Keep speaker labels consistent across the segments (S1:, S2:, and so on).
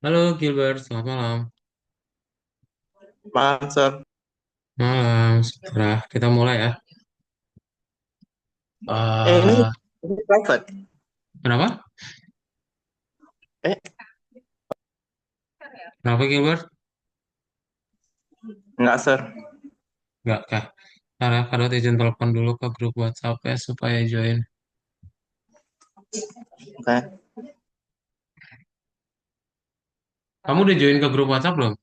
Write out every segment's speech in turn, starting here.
S1: Halo Gilbert, selamat malam.
S2: Malam, Sir.
S1: Malam, segera kita mulai ya.
S2: Ini,
S1: eh
S2: ini private.
S1: Kenapa?
S2: Eh,
S1: Kenapa Gilbert?
S2: enggak, Sir.
S1: Enggak kah? Ntar ya, Kadot izin telepon dulu ke grup WhatsApp ya supaya join.
S2: Oke.
S1: Kamu udah join ke grup WhatsApp belum?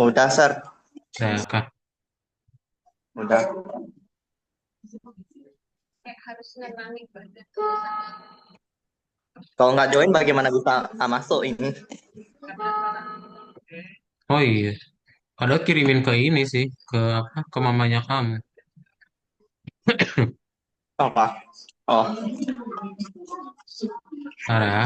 S2: Udah, Sir.
S1: Saya kah?
S2: Udah. Kalau nggak join, bagaimana bisa masuk ini?
S1: Oh iya, Kadot kirimin ke ini sih, ke apa? Ke mamanya kamu.
S2: Apa? Oh,
S1: Ntar ya.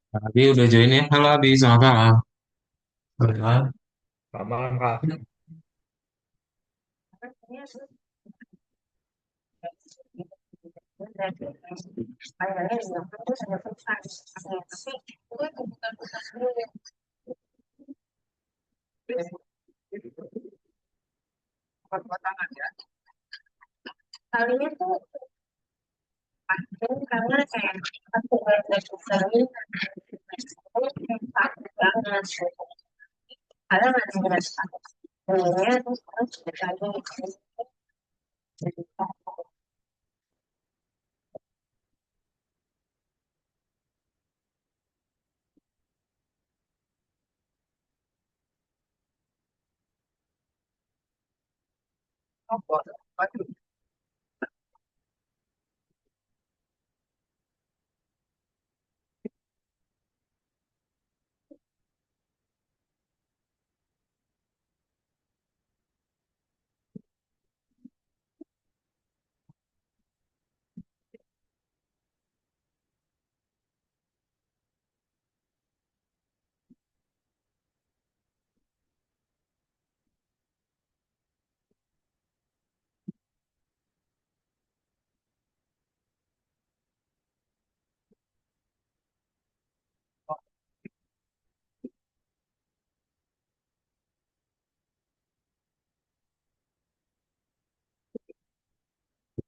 S1: Abi udah join ya? Halo Abi, selamat malam. Selamat
S2: selamat malam, Kak.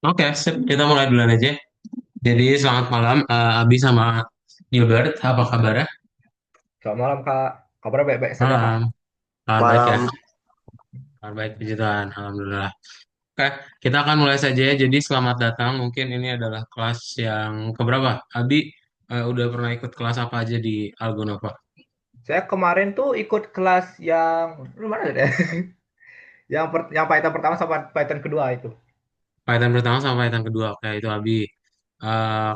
S1: Oke, sip. Kita mulai duluan aja. Jadi selamat malam Abi sama Gilbert, apa kabar ya?
S2: Selamat malam Kak. Kabarnya baik-baik saja Kak.
S1: Malam. Kabar baik ya?
S2: Malam.
S1: Kabar baik, puji Tuhan. Alhamdulillah. Oke, kita akan mulai saja ya. Jadi selamat datang. Mungkin ini adalah kelas yang keberapa? Abi udah pernah ikut kelas apa aja di Algonova?
S2: Saya kemarin tuh ikut kelas yang mana deh? Yang Python pertama sama Python kedua itu.
S1: Python pertama sama Python kedua. Oke, itu Abi.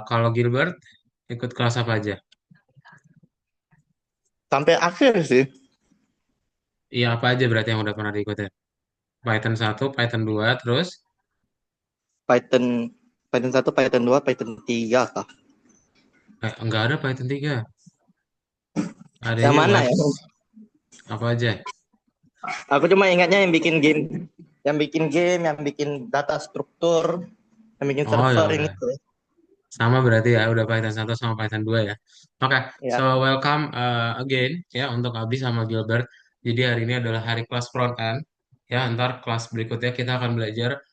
S1: Kalau Gilbert, ikut kelas apa aja?
S2: Sampai akhir sih.
S1: Iya, apa aja berarti yang udah pernah diikutin? Python satu, Python 2, terus?
S2: Python Python 1, Python 2, Python 3 Kak.
S1: Enggak ada Python 3.
S2: Yang
S1: Adanya
S2: mana
S1: web,
S2: ya?
S1: apa aja?
S2: Aku cuma ingatnya yang bikin game, yang bikin data struktur, yang bikin
S1: Oh ya
S2: server ini
S1: udah.
S2: tuh.
S1: Sama berarti ya, udah Python satu sama Python 2 ya. Oke, so
S2: Ya.
S1: welcome again ya untuk Abi sama Gilbert. Jadi hari ini adalah hari kelas front end. Ya, ntar kelas berikutnya kita akan belajar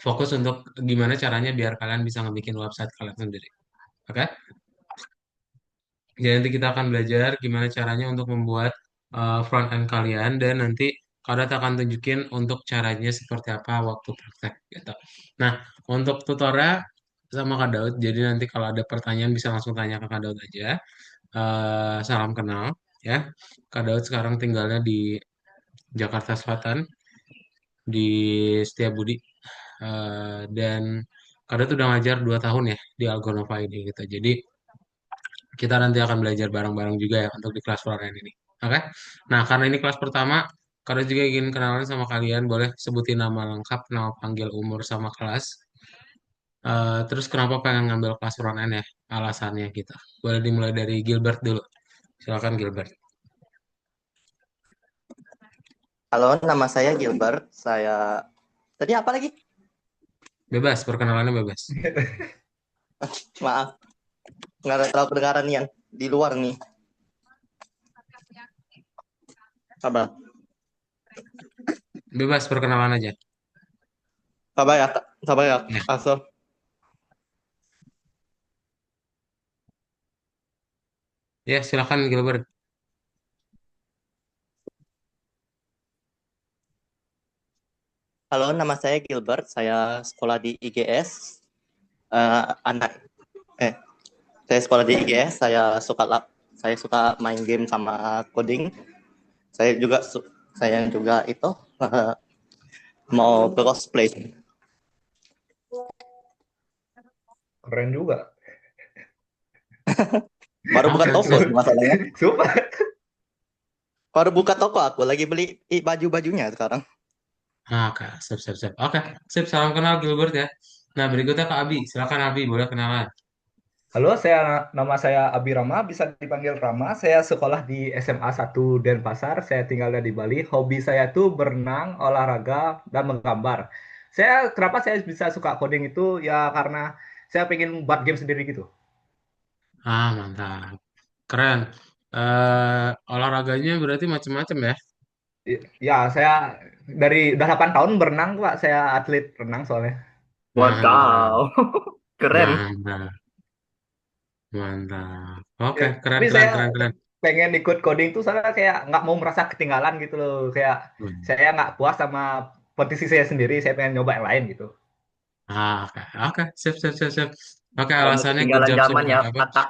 S1: fokus untuk gimana caranya biar kalian bisa ngebikin website kalian sendiri. Oke? Jadi nanti kita akan belajar gimana caranya untuk membuat front end kalian dan nanti Kak akan tunjukin untuk caranya seperti apa waktu praktek gitu. Nah, untuk tutorial sama Kak Daud, jadi nanti kalau ada pertanyaan bisa langsung tanya ke Kak Daud aja. Salam kenal ya. Kak Daud sekarang tinggalnya di Jakarta Selatan di Setiabudi. Dan Kak Daud udah ngajar 2 tahun ya di Algonova ini gitu. Jadi kita nanti akan belajar bareng-bareng juga ya untuk di kelas Florence ini. Oke? Nah, karena ini kelas pertama, karena juga ingin kenalan sama kalian, boleh sebutin nama lengkap, nama panggil umur sama kelas. Terus kenapa pengen ngambil kelas Florence ya? Alasannya kita. Boleh dimulai dari Gilbert dulu. Silakan Gilbert.
S2: Halo, nama saya Gilbert. Tadi apa lagi?
S1: Bebas, perkenalannya bebas.
S2: Maaf, nggak ada terlalu kedengaran nih yang di luar nih. Sabar.
S1: Bebas, perkenalan aja.
S2: Sabar ya, Kak. Sabar ya.
S1: Ya,
S2: Asal.
S1: ya silakan Gilbert.
S2: Halo, nama saya Gilbert. Saya sekolah di IGS. Eh, anak eh saya sekolah di IGS. Saya suka main game sama coding. Saya juga itu mau cosplay. Keren juga. Baru buka
S1: Oke,
S2: toko
S1: sip.
S2: sih masalahnya. Super. Baru buka toko aku lagi beli baju-bajunya sekarang.
S1: Oke, sip, sip, sip. Oke, sip. Salam kenal Gilbert ya. Nah, berikutnya Kak Abi. Silakan Abi, boleh kenalan.
S2: Halo, nama saya Abi Rama, bisa dipanggil Rama. Saya sekolah di SMA 1 Denpasar. Saya tinggalnya di Bali. Hobi saya tuh berenang, olahraga, dan menggambar. Kenapa saya bisa suka coding itu ya karena saya pengen buat game sendiri gitu.
S1: Mantap. Keren. Olahraganya berarti macam-macam ya?
S2: Ya, saya udah 8 tahun berenang, Pak. Saya atlet renang soalnya.
S1: Mantap.
S2: Wadaw, keren.
S1: Mantap. Mantap. Oke,
S2: Ya,
S1: keren,
S2: tapi
S1: keren,
S2: saya
S1: keren, keren.
S2: pengen ikut coding tuh soalnya kayak nggak mau merasa ketinggalan gitu loh. Kayak
S1: Hmm.
S2: saya nggak puas sama posisi saya sendiri, saya pengen nyoba yang lain gitu.
S1: Oke, oke, sip, sip, sip, sip. Oke,
S2: Nggak mau
S1: alasannya good
S2: ketinggalan
S1: job
S2: zaman
S1: sudah
S2: ya,
S1: apa?
S2: kakak.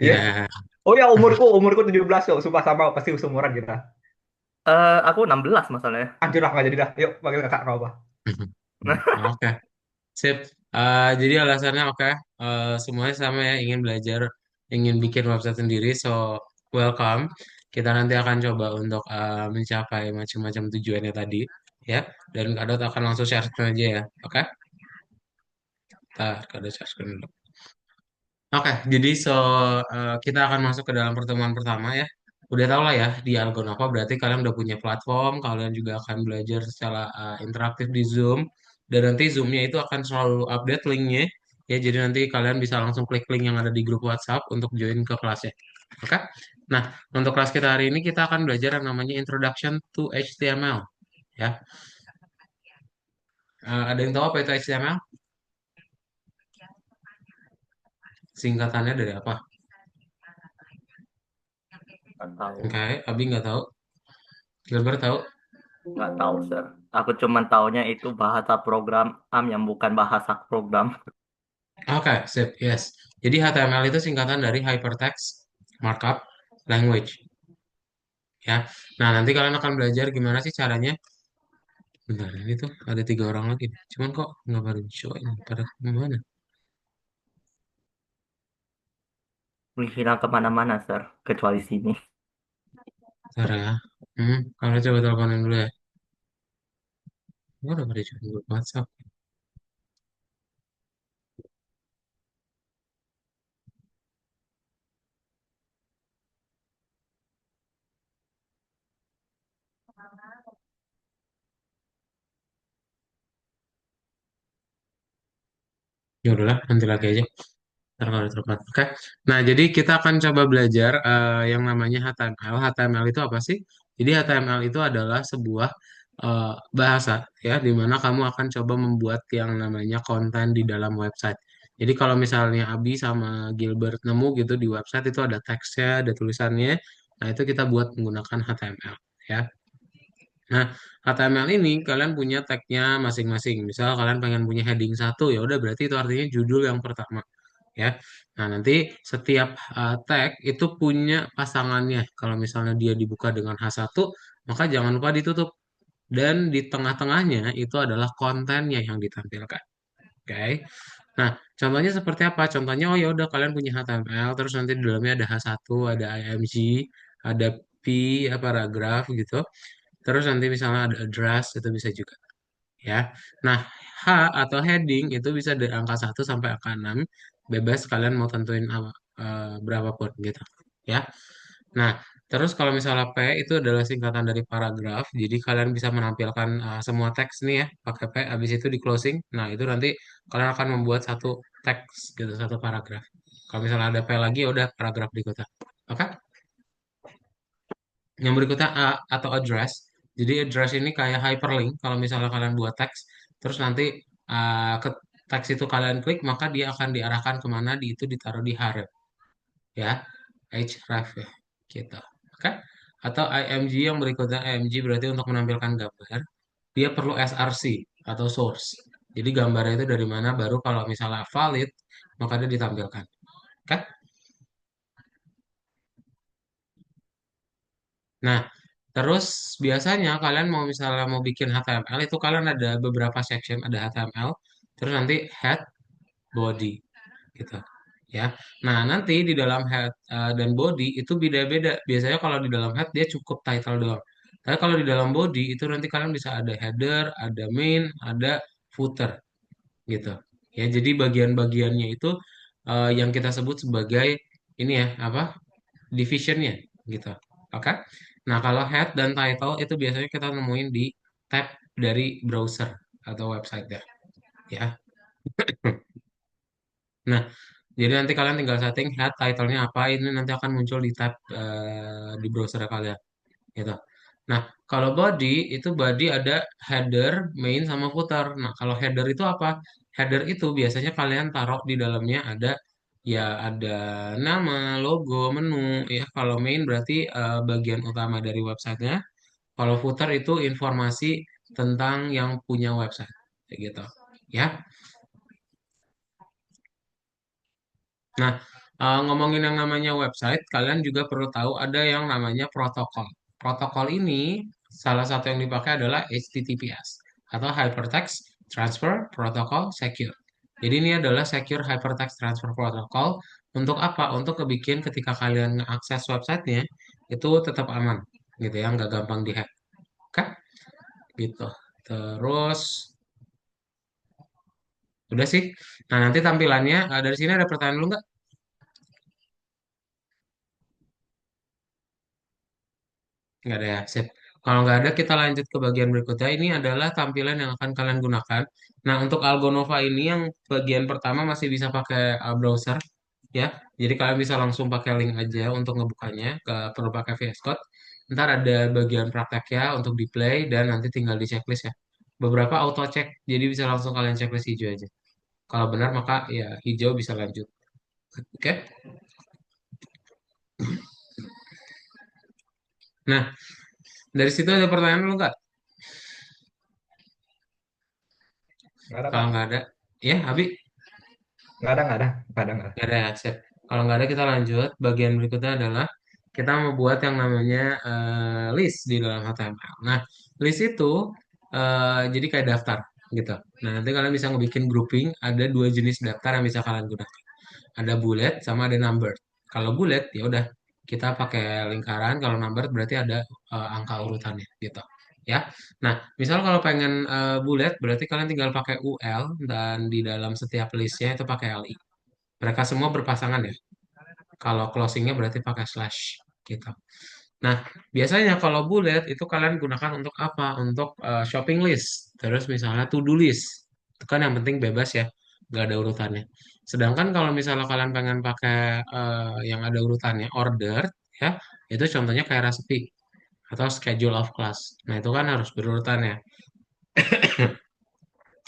S2: Iya.
S1: Ya.
S2: Oh ya, umurku 17 kok. Sumpah sama, pasti seumuran kita.
S3: Aku 16 masalahnya.
S2: Anjir lah, nggak jadi dah. Yuk, panggil kakak nggak apa.
S1: Oke, sip. Jadi alasannya oke. Semuanya sama ya, ingin belajar, ingin bikin website sendiri. So, welcome. Kita nanti akan coba untuk mencapai macam-macam tujuannya tadi, ya. Dan Kak Dot akan langsung share screen aja ya, oke? Kak Dot share screen dulu. Oke, jadi kita akan masuk ke dalam pertemuan pertama ya. Udah tau lah ya, di Algonova berarti kalian udah punya platform, kalian juga akan belajar secara interaktif di Zoom, dan nanti Zoom-nya itu akan selalu update linknya, ya jadi nanti kalian bisa langsung klik link yang ada di grup WhatsApp untuk join ke kelasnya. Oke? Nah, untuk kelas kita hari ini kita akan belajar yang namanya Introduction to HTML, ya. Ada yang tahu apa itu HTML? Singkatannya dari apa?
S3: Nggak tahu.
S1: Oke, Abi nggak tahu. Gilbert tahu?
S3: Nggak tahu, sir. Aku cuman taunya itu bahasa program yang bukan bahasa program.
S1: Oke, sip, yes. Jadi HTML itu singkatan dari Hypertext Markup Language, ya. Nah, nanti kalian akan belajar gimana sih caranya. Bentar, ini tuh ada 3 orang lagi. Cuman kok nggak pada join, pada kemana?
S3: Menghilang kemana-mana, sir. Kecuali sini.
S1: Bentar ya. Kalian coba teleponin dulu ya. Gua udah pada join grup WhatsApp. Ya udahlah, nanti lagi aja. Ntar kalau telepon. Oke. Nah, jadi kita akan coba belajar yang namanya HTML. HTML itu apa sih? Jadi HTML itu adalah sebuah bahasa ya, di mana kamu akan coba membuat yang namanya konten di dalam website. Jadi kalau misalnya Abi sama Gilbert nemu gitu di website itu ada teksnya, ada tulisannya. Nah, itu kita buat menggunakan HTML ya. Nah, HTML ini kalian punya tagnya masing-masing. Misal kalian pengen punya heading satu, ya udah berarti itu artinya judul yang pertama ya. Nah, nanti setiap tag itu punya pasangannya. Kalau misalnya dia dibuka dengan H1, maka jangan lupa ditutup. Dan di tengah-tengahnya itu adalah kontennya yang ditampilkan. Oke. Nah, contohnya seperti apa? Contohnya, oh ya udah kalian punya HTML, terus nanti di dalamnya ada H1, ada IMG, ada P, paragraf gitu. Terus nanti misalnya ada address, itu bisa juga ya. Nah, H atau heading itu bisa dari angka 1 sampai angka 6. Bebas kalian mau tentuin berapapun gitu. Ya. Nah, terus kalau misalnya P itu adalah singkatan dari paragraf. Jadi kalian bisa menampilkan semua teks nih ya pakai P. Habis itu di closing. Nah, itu nanti kalian akan membuat satu teks gitu, satu paragraf. Kalau misalnya ada P lagi, ya udah paragraf berikutnya. Oke? Yang berikutnya A atau address. Jadi address ini kayak hyperlink. Kalau misalnya kalian buat teks, terus nanti ke teks itu kalian klik, maka dia akan diarahkan kemana di itu ditaruh di href ya, href ya, gitu. Oke? Atau img yang berikutnya, img berarti untuk menampilkan gambar. Dia perlu src atau source. Jadi gambarnya itu dari mana, baru kalau misalnya valid, maka dia ditampilkan. Oke? Nah, terus biasanya kalian mau misalnya mau bikin HTML itu kalian ada beberapa section, ada HTML, terus nanti head, body gitu. Ya. Nah, nanti di dalam head dan body itu beda-beda. Biasanya kalau di dalam head dia cukup title doang. Tapi kalau di dalam body itu nanti kalian bisa ada header, ada main, ada footer gitu. Ya, jadi bagian-bagiannya itu yang kita sebut sebagai ini ya, apa? Divisionnya gitu. Oke. Nah, kalau head dan title itu biasanya kita nemuin di tab dari browser atau website ya. Ya. Nah, jadi nanti kalian tinggal setting head title-nya apa, ini nanti akan muncul di tab di browser kalian gitu. Nah, kalau body itu body ada header, main sama footer. Nah, kalau header itu apa? Header itu biasanya kalian taruh di dalamnya ada ya ada nama, logo, menu ya. Kalau main berarti bagian utama dari websitenya. Kalau footer itu informasi tentang yang punya website kayak gitu. Ya. Nah, ngomongin yang namanya website, kalian juga perlu tahu ada yang namanya protokol. Protokol ini salah satu yang dipakai adalah HTTPS atau Hypertext Transfer Protocol Secure. Jadi ini adalah Secure Hypertext Transfer Protocol untuk apa? Untuk kebikin ketika kalian mengakses websitenya itu tetap aman, gitu ya, nggak gampang dihack. Oke, gitu. Terus udah sih. Nah nanti tampilannya dari sini ada pertanyaan dulu nggak? Nggak ada ya, sip. Kalau nggak ada, kita lanjut ke bagian berikutnya. Ini adalah tampilan yang akan kalian gunakan. Nah, untuk Algonova ini yang bagian pertama masih bisa pakai browser, ya. Jadi kalian bisa langsung pakai link aja untuk ngebukanya, ke perlu pakai VS Code. Ntar ada bagian prakteknya untuk di play dan nanti tinggal di checklist ya. Beberapa auto check, jadi bisa langsung kalian checklist hijau aja. Kalau benar maka ya hijau bisa lanjut. Oke. Nah, dari situ ada pertanyaan lu nggak?
S2: Nggak ada
S1: Kalau
S2: kak,
S1: nggak ada, ya, Abi,
S2: nggak ada.
S1: nggak ada ya, sip. Kalau nggak ada, kita lanjut. Bagian berikutnya adalah kita membuat yang namanya list di dalam HTML. Nah, list itu jadi kayak daftar gitu. Nah, nanti kalian bisa ngebikin grouping. Ada dua jenis daftar yang bisa kalian gunakan. Ada bullet sama ada numbered. Kalau bullet ya udah kita pakai lingkaran. Kalau numbered berarti ada angka urutannya gitu. Ya. Nah, misal kalau pengen bullet berarti kalian tinggal pakai UL dan di dalam setiap listnya itu pakai LI. Mereka semua berpasangan ya. Kalau closingnya berarti pakai slash gitu. Nah, biasanya kalau bullet itu kalian gunakan untuk apa? Untuk shopping list. Terus misalnya to-do list. Itu kan yang penting bebas ya, nggak ada urutannya. Sedangkan kalau misalnya kalian pengen pakai yang ada urutannya, order, ya, itu contohnya kayak recipe atau schedule of class. Nah, itu kan harus berurutan ya.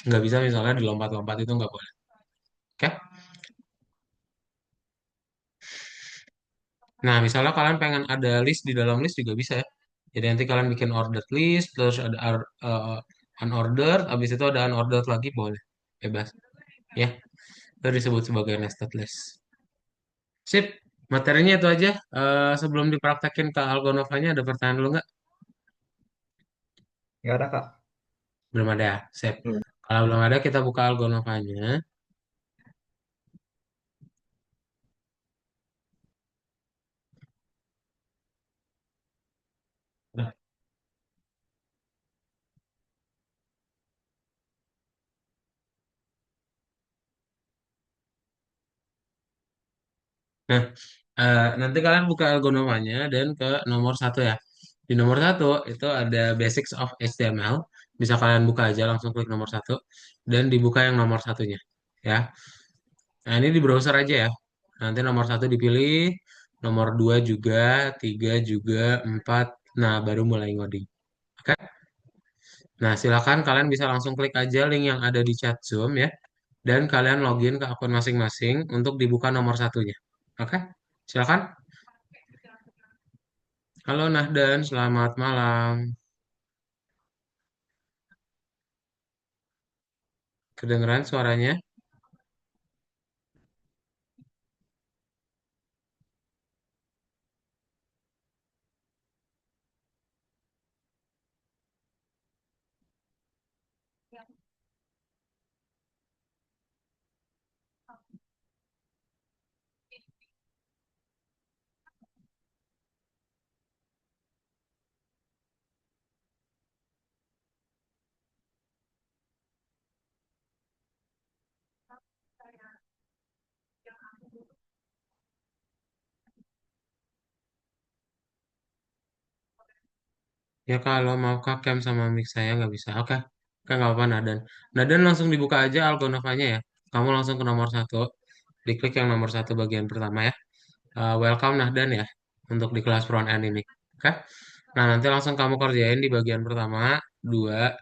S1: Nggak bisa misalnya dilompat-lompat itu nggak boleh. Oke? Nah, misalnya kalian pengen ada list di dalam list juga bisa ya. Jadi nanti kalian bikin ordered list, terus ada unordered, habis itu ada unordered lagi boleh. Bebas. Ya, itu disebut sebagai nested list. Sip, materinya itu aja. Sebelum dipraktekin ke Algonovanya ada pertanyaan dulu nggak?
S2: Nggak ada kak.
S1: Belum ada. Sip.
S3: Hmm.
S1: Kalau belum ada kita buka Algonovanya. Nah, nanti kalian buka Algonovanya dan ke nomor satu ya. Di nomor satu itu ada Basics of HTML. Bisa kalian buka aja langsung klik nomor satu dan dibuka yang nomor satunya. Ya, nah ini di browser aja ya. Nanti nomor satu dipilih, nomor dua juga, tiga juga, empat. Nah, baru mulai ngoding. Oke? Nah, silakan kalian bisa langsung klik aja link yang ada di chat Zoom ya. Dan kalian login ke akun masing-masing untuk dibuka nomor satunya. Oke? Silakan. Halo Nahdan, selamat malam. Kedengeran suaranya? Ya kalau mau Cam sama mic saya nggak bisa. Oke, oke nggak apa-apa Nadan. Nadan langsung dibuka aja Algonovanya ya. Kamu langsung ke nomor satu. Diklik yang nomor satu bagian pertama ya. Welcome Nahdan ya untuk di kelas front end ini. Oke. Nah nanti langsung kamu kerjain di bagian pertama, dua,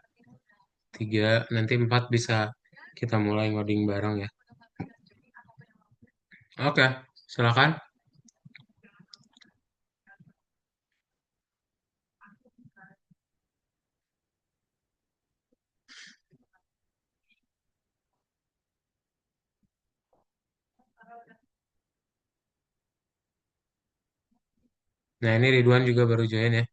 S1: tiga, nanti empat bisa kita mulai ngoding bareng ya. Oke, silakan. Nah ini Ridwan juga baru join ya.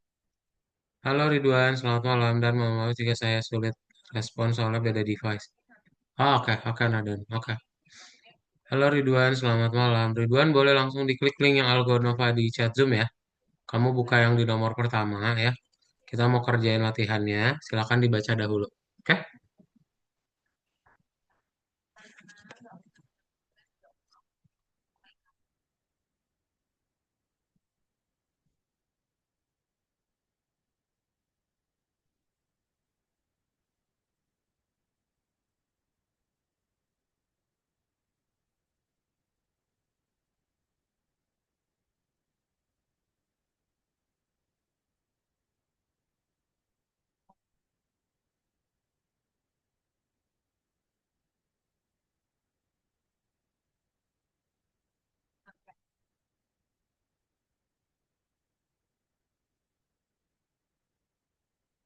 S1: Halo Ridwan, selamat malam dan mohon maaf jika saya sulit respon soalnya beda device. Oh, oke, oke Nadan, oke. Halo Ridwan, selamat malam. Ridwan boleh langsung diklik link yang Algonova di chat Zoom ya. Kamu buka yang di nomor pertama ya. Kita mau kerjain latihannya. Silakan dibaca dahulu. Oke?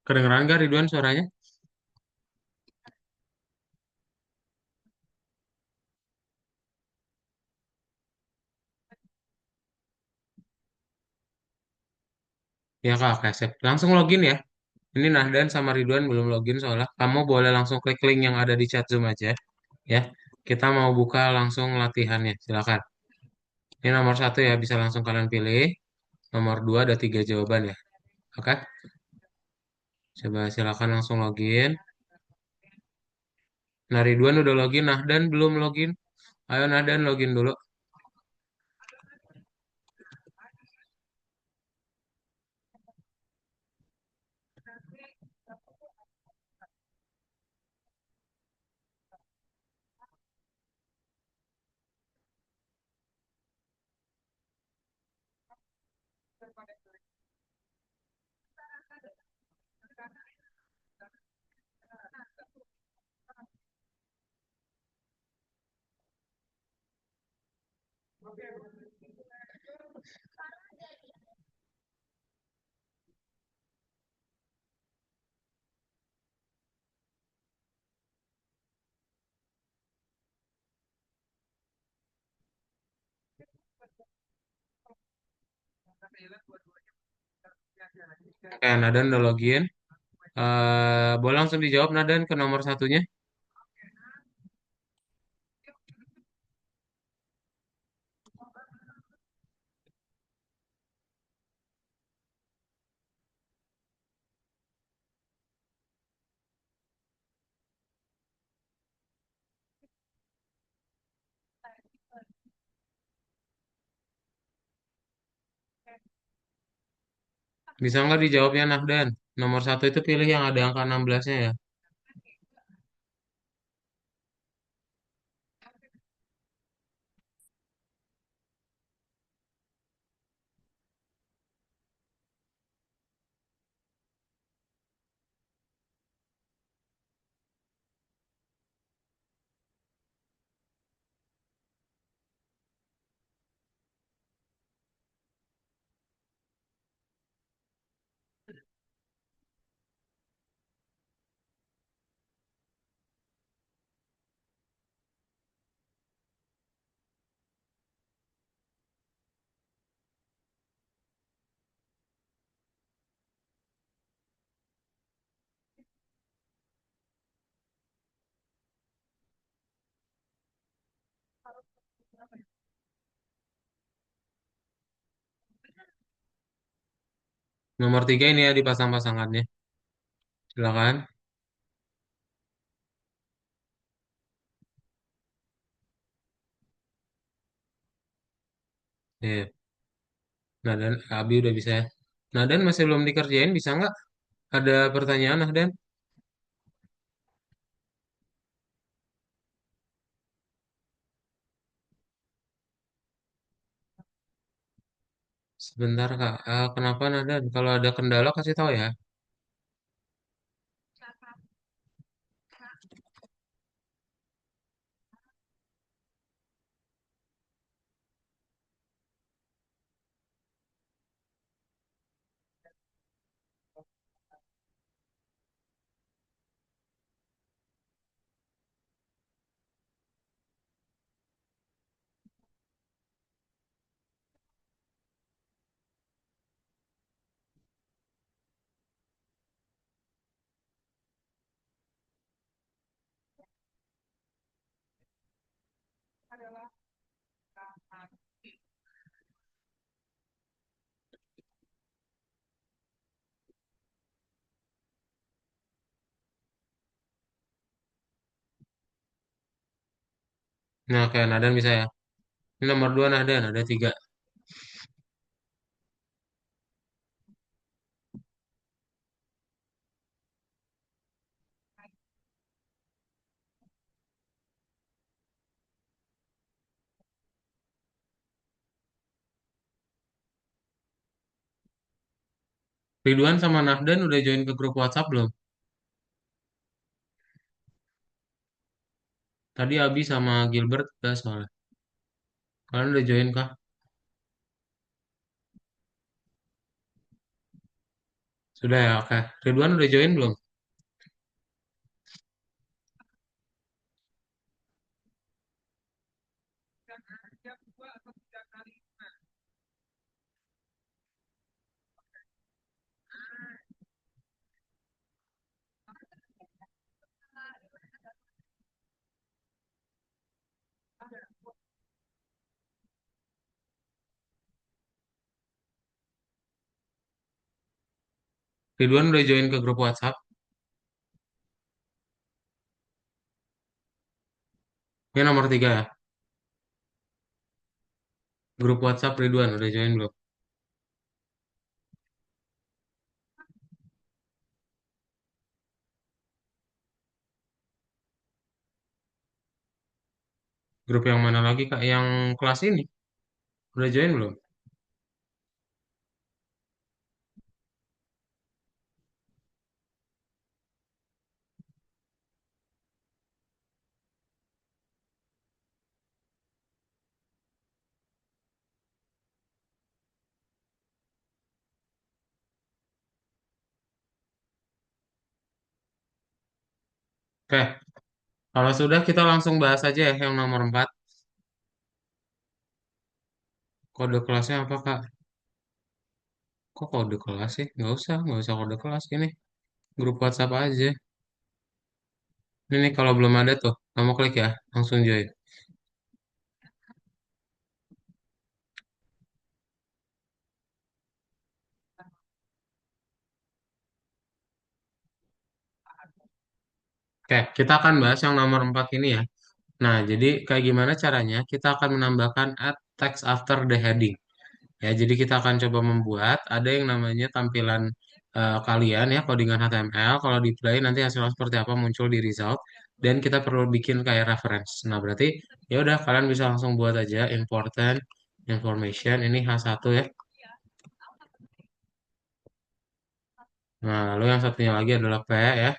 S1: Kedengeran gak Ridwan suaranya? Ya kak, oke, sip. Langsung login ya. Ini Nahdan sama Ridwan belum login soalnya. Kamu boleh langsung klik link yang ada di chat Zoom aja. Ya, kita mau buka langsung latihannya. Silakan. Ini nomor satu ya, bisa langsung kalian pilih. Nomor dua ada tiga jawaban ya. Oke, coba silakan langsung login. Nah, Ridwan udah login, Nahdan belum login. Ayo Nahdan login dulu. Oke, Nahdan udah login. Boleh langsung dijawab Nahdan ke nomor satunya. Bisa nggak dijawabnya Nahdan? Nomor satu itu pilih yang ada angka 16-nya ya. Nomor tiga ini ya dipasang-pasangannya. Silakan. Iya. Nahdan, Abi udah bisa ya. Nahdan masih belum dikerjain, bisa nggak? Ada pertanyaan Nahdan? Sebentar Kak. Kenapa Nahdan? Kalau ada kendala kasih tahu ya. Nah, kayak Nahdan bisa ya. Ini nomor dua Nahdan, ada tiga. Ridwan sama Nahdan udah join ke grup WhatsApp belum? Tadi Abi sama Gilbert udah soalnya. Kalian udah join kah? Sudah ya, oke. Ridwan udah join belum? Ridwan udah join ke grup WhatsApp. Ini nomor 3 ya. Grup WhatsApp Ridwan udah join belum? Grup yang mana lagi Kak? Yang kelas ini. Udah join belum? Oke, kalau sudah kita langsung bahas aja ya yang nomor 4. Kode kelasnya apa Kak? Kok kode kelas sih? Nggak usah kode kelas ini. Grup WhatsApp aja. Ini nih kalau belum ada tuh, kamu klik ya, langsung join. Oke, kita akan bahas yang nomor 4 ini ya. Nah, jadi kayak gimana caranya? Kita akan menambahkan add text after the heading. Ya, jadi kita akan coba membuat ada yang namanya tampilan kalian ya, codingan HTML. Kalau di play nanti hasilnya seperti apa muncul di result. Dan kita perlu bikin kayak reference. Nah, berarti ya udah kalian bisa langsung buat aja important information ini H1 ya. Nah, lalu yang satunya lagi adalah P ya.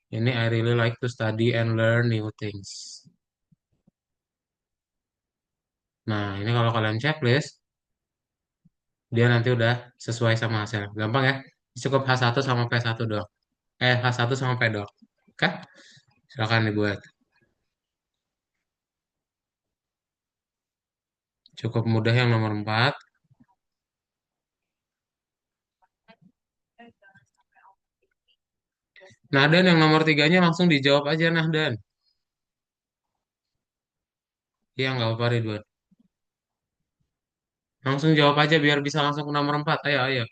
S1: Ini I really like to study and learn new things. Nah, ini kalau kalian checklist, dia nanti udah sesuai sama hasil. Gampang ya. Cukup H1 sama P1 doang. H1 sama P doang. Oke? Silakan dibuat. Cukup mudah yang nomor 4. Nah, dan yang nomor tiganya langsung dijawab aja, nah, dan. Iya, nggak apa-apa, Ridwan. Langsung jawab aja biar bisa langsung ke nomor 4. Ayo, ayo.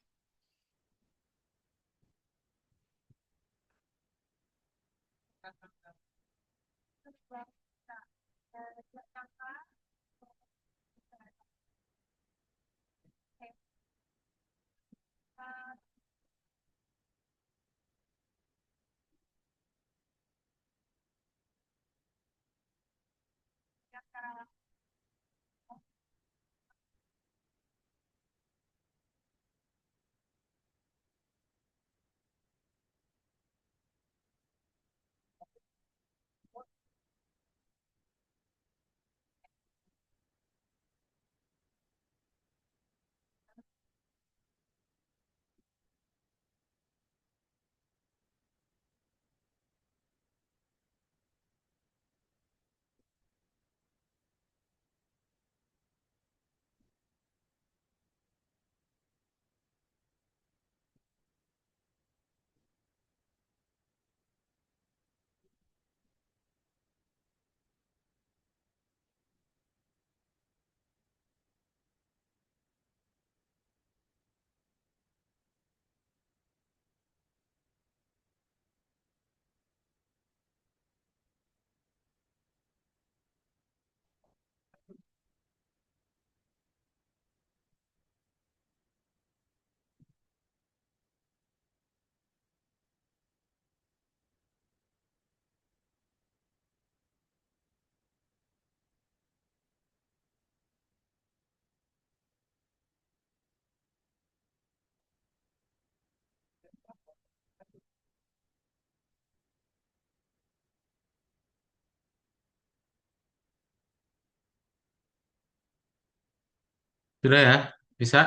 S1: Sudah ya? Bisa?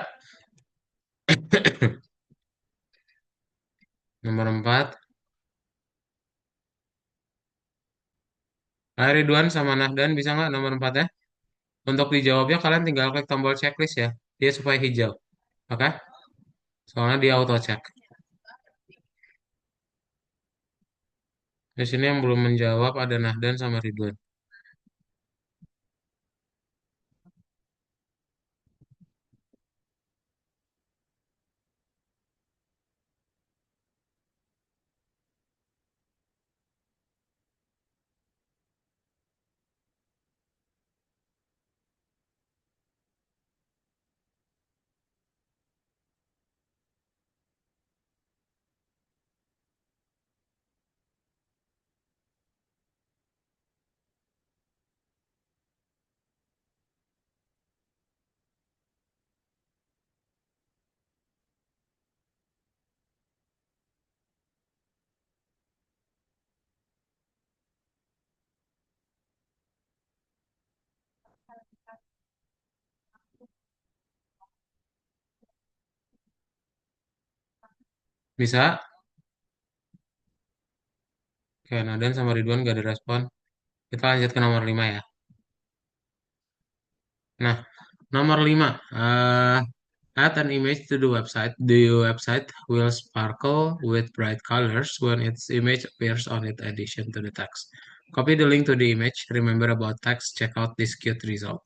S1: Nomor 4. Ridwan sama Nahdan bisa nggak nomor 4 ya? Untuk dijawabnya kalian tinggal klik tombol checklist ya. Dia supaya hijau. Oke? Soalnya dia auto check. Di sini yang belum menjawab ada Nahdan sama Ridwan. Bisa? Oke, Nahdan sama Ridwan gak ada respon. Kita lanjut ke nomor 5 ya. Nah, nomor 5. Add an image to the website. The website will sparkle with bright colors when its image appears on its addition to the text. Copy the link to the image. Remember about text. Check out this cute result.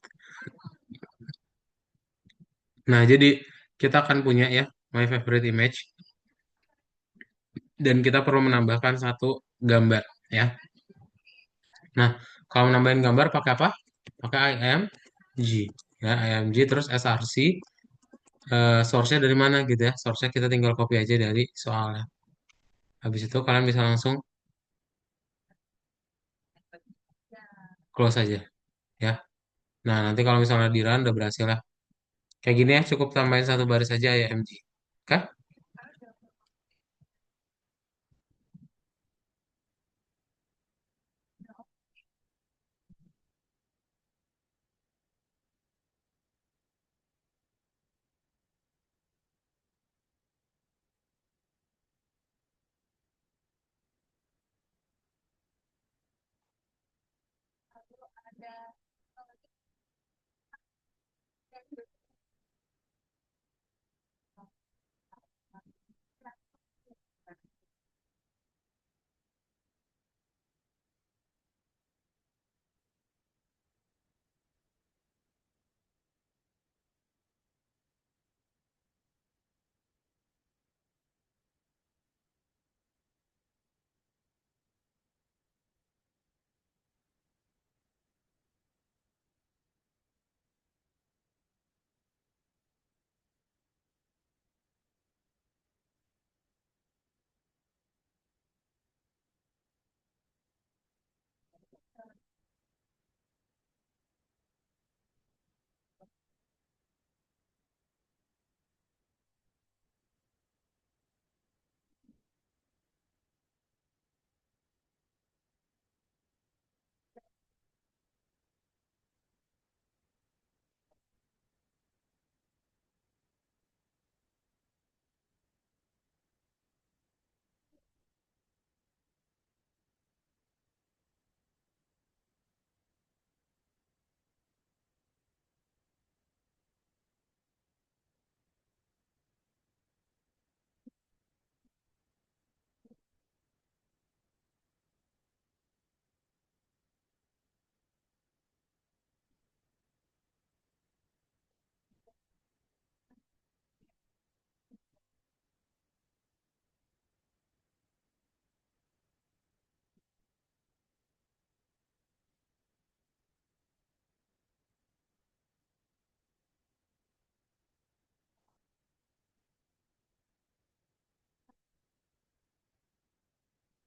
S1: Nah, jadi kita akan punya ya my favorite image dan kita perlu menambahkan satu gambar ya. Nah, kalau menambahin gambar pakai apa? Pakai IMG ya, IMG terus src source-nya dari mana gitu ya. Source-nya kita tinggal copy aja dari soalnya. Habis itu kalian bisa langsung close aja ya. Nah, nanti kalau misalnya di run udah berhasil lah. Kayak gini ya, cukup tambahin satu baris aja IMG. Oke?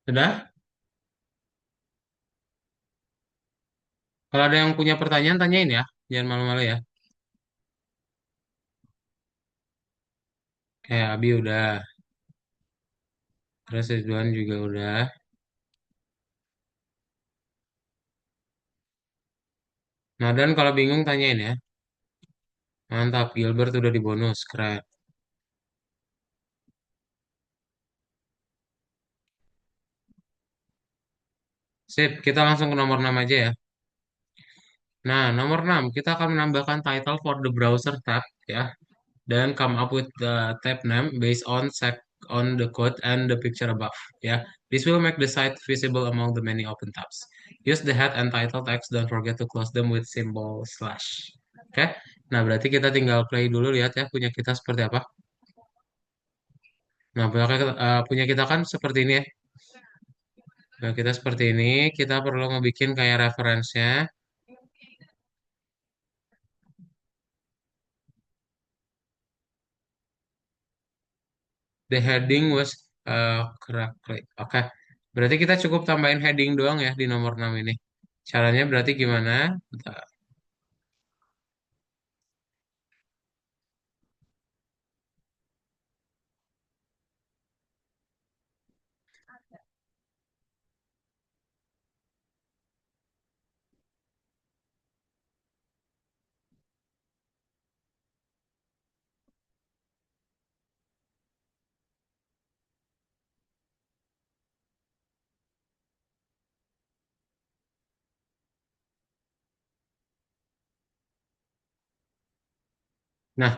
S1: Sudah? Kalau ada yang punya pertanyaan, tanyain ya. Jangan malu-malu ya. Kayak Abi udah. Terus Ridwan juga udah. Nah, dan kalau bingung tanyain ya. Mantap, Gilbert udah di bonus. Keren. Sip, kita langsung ke nomor 6 aja ya. Nah, nomor 6 kita akan menambahkan title for the browser tab ya. Dan come up with the tab name based on the code and the picture above ya. This will make the site visible among the many open tabs. Use the head and title text, don't forget to close them with symbol slash. Oke. Nah, berarti kita tinggal play dulu lihat ya punya kita seperti apa. Nah, punya kita kan seperti ini ya. Nah, kita seperti ini, kita perlu ngebikin kayak referensinya. The heading was correctly. Oke. Berarti kita cukup tambahin heading doang ya di nomor 6 ini. Caranya berarti gimana? Bentar. Nah,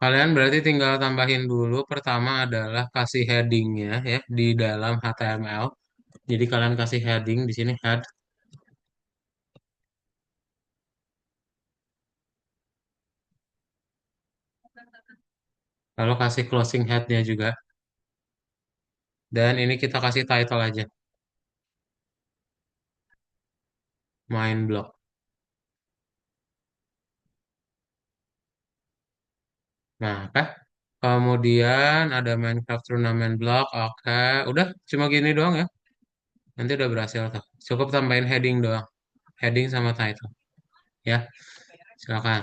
S1: kalian berarti tinggal tambahin dulu. Pertama adalah kasih headingnya ya di dalam HTML. Jadi kalian kasih heading di sini head. Lalu kasih closing headnya juga. Dan ini kita kasih title aja. Main blog. Nah, oke. Kemudian ada Minecraft turnamen blog. Oke. Udah cuma gini doang ya. Nanti udah berhasil tuh. Cukup tambahin heading doang. Heading sama title. Ya, silakan.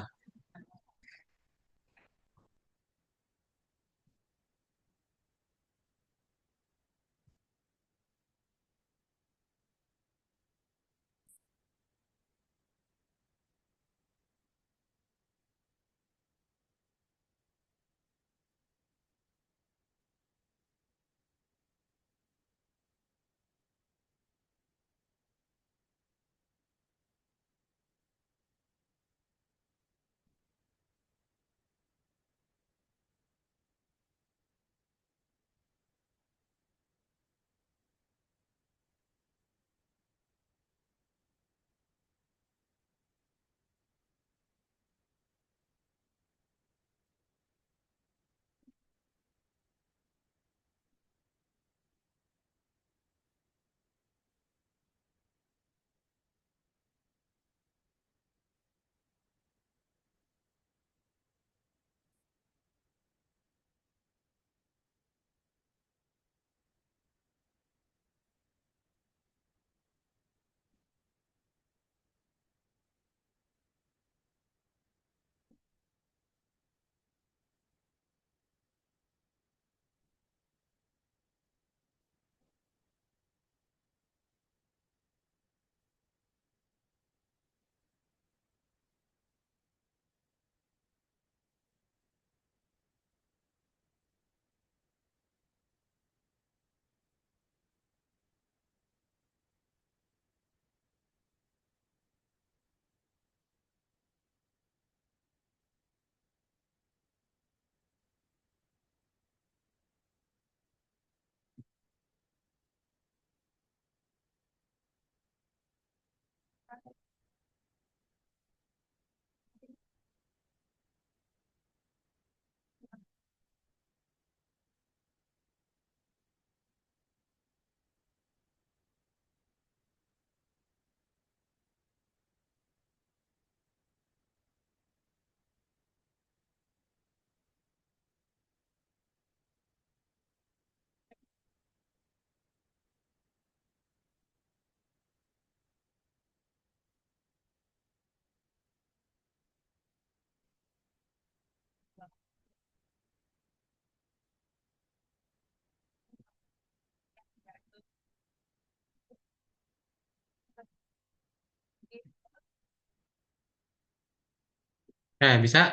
S1: Bisa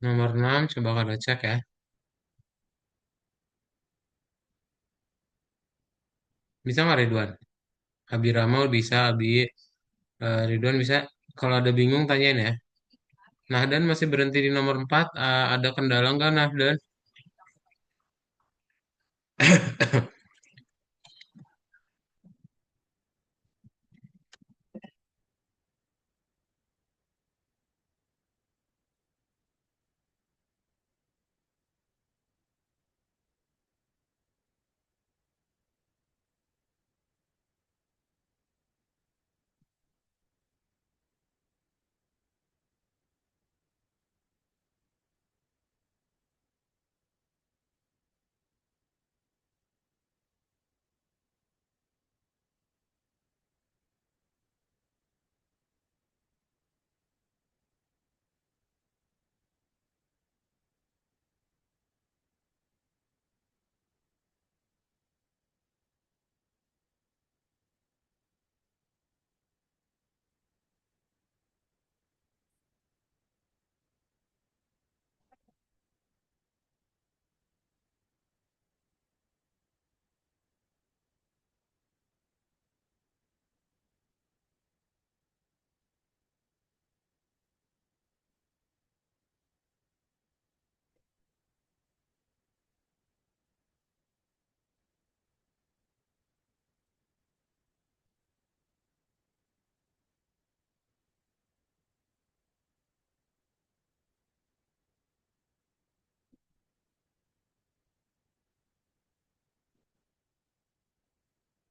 S1: nomor 6 coba kalian cek ya. Bisa nggak Ridwan? Abi Ramal bisa, Abi Ridwan bisa. Kalau ada bingung tanyain ya. Nah, dan masih berhenti di nomor 4. Ada kendala nggak, nah, dan?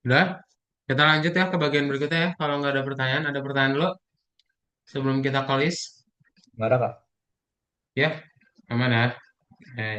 S1: Udah? Kita lanjut ya ke bagian berikutnya ya. Kalau nggak ada pertanyaan dulu sebelum kita close.
S2: Nggak ada, Kak?
S1: Ya, aman ya. Oke.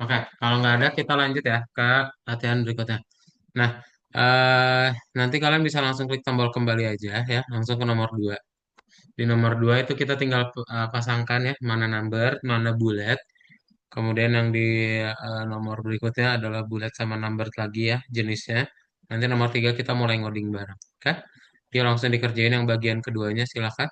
S1: Oke, kalau nggak ada kita lanjut ya ke latihan berikutnya. Nah, eh, nanti kalian bisa langsung klik tombol kembali aja ya, langsung ke nomor 2. Di nomor 2 itu kita tinggal pasangkan ya, mana number, mana bullet. Kemudian yang di nomor berikutnya adalah bullet sama number lagi ya, jenisnya. Nanti nomor 3 kita mulai ngoding bareng. Oke? Yuk langsung dikerjain yang bagian keduanya, silakan.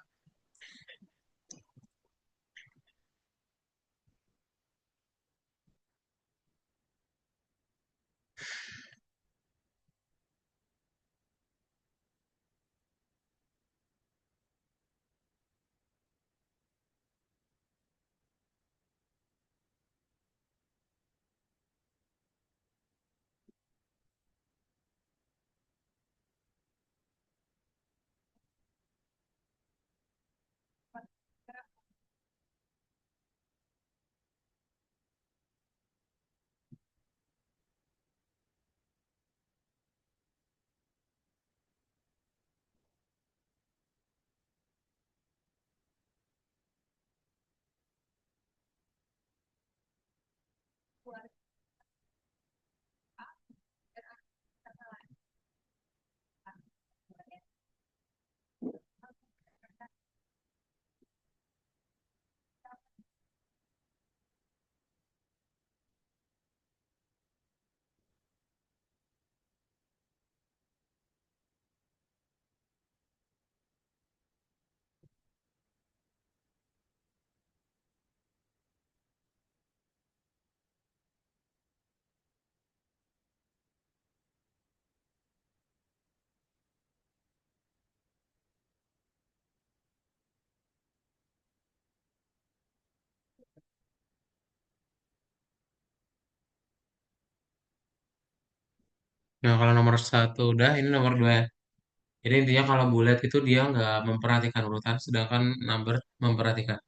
S1: Nah, kalau nomor satu udah, ini nomor dua ya. Jadi intinya kalau bulat itu dia nggak memperhatikan urutan, sedangkan number memperhatikan.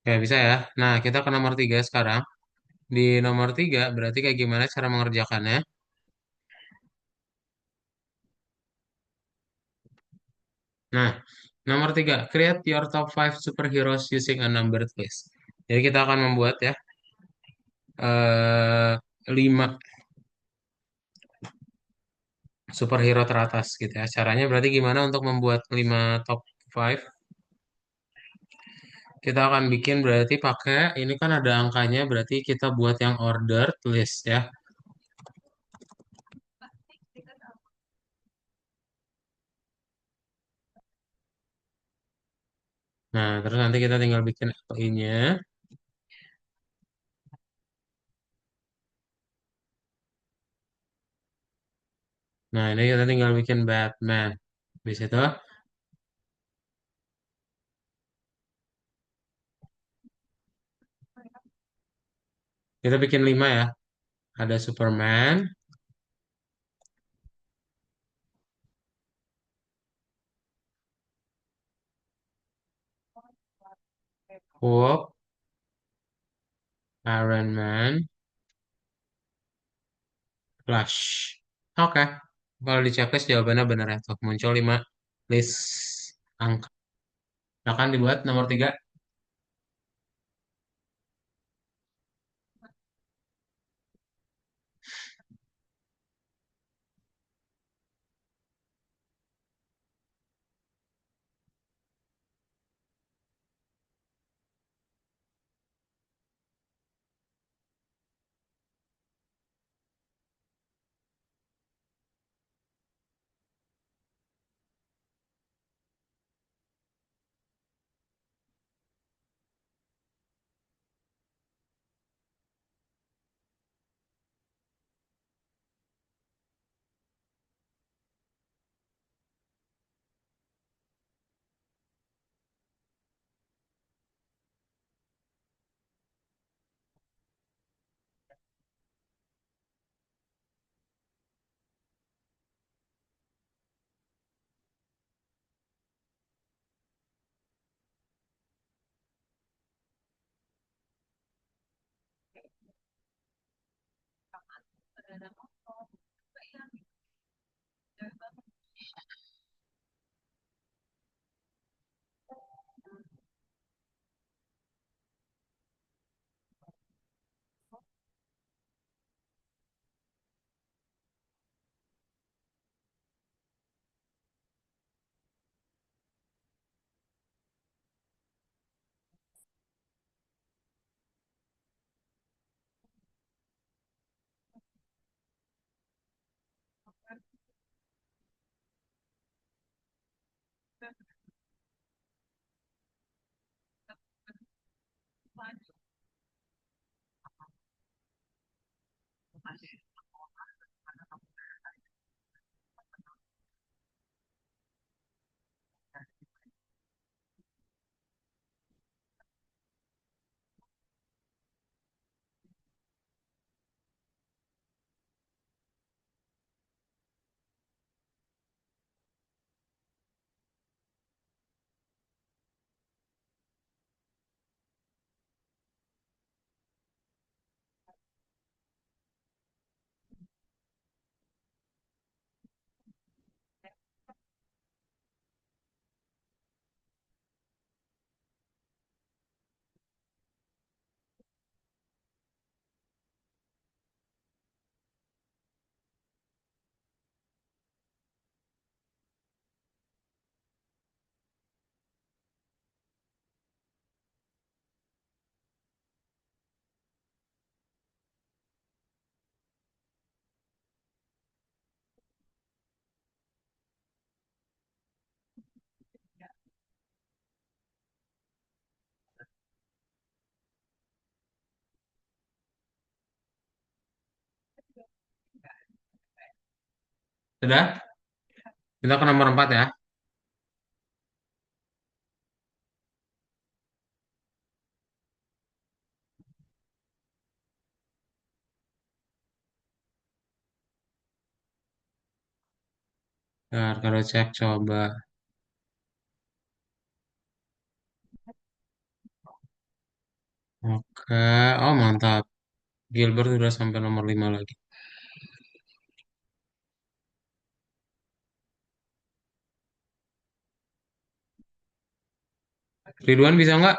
S1: Ya, bisa ya. Nah, kita ke nomor tiga sekarang. Di nomor tiga, berarti kayak gimana cara mengerjakannya? Nah, nomor tiga, create your top five superheroes using a numbered list. Jadi kita akan membuat ya, eh 5 superhero teratas gitu ya. Caranya berarti gimana untuk membuat 5 top 5? Kita akan bikin berarti pakai, ini kan ada angkanya, berarti kita buat yang ordered list ya. Nah, terus nanti kita tinggal bikin LI-nya. Nah, ini kita tinggal bikin Batman. Di situ kita bikin 5 ya. Ada Superman, Hulk, Iron Man, Flash. Oke. Kalau di checklist jawabannya benar ya. Tuh, muncul 5 list angka. Akan dibuat nomor 3. Sudah? Kita ke nomor 4 ya. Nah, kalau cek coba. Oke, oh mantap. Gilbert udah sampai nomor 5 lagi. Ridwan bisa nggak?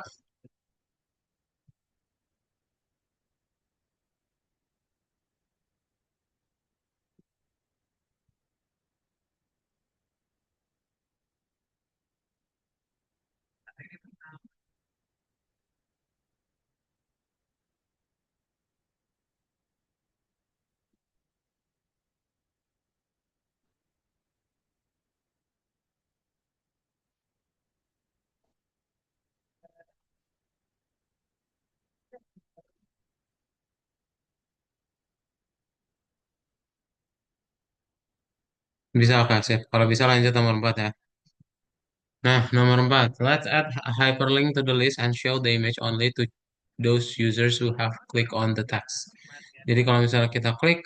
S1: Bisa, oke, sip. Kalau bisa lanjut nomor 4 ya. Nah, nomor 4. Let's add a hyperlink to the list and show the image only to those users who have click on the text. Jadi kalau misalnya kita klik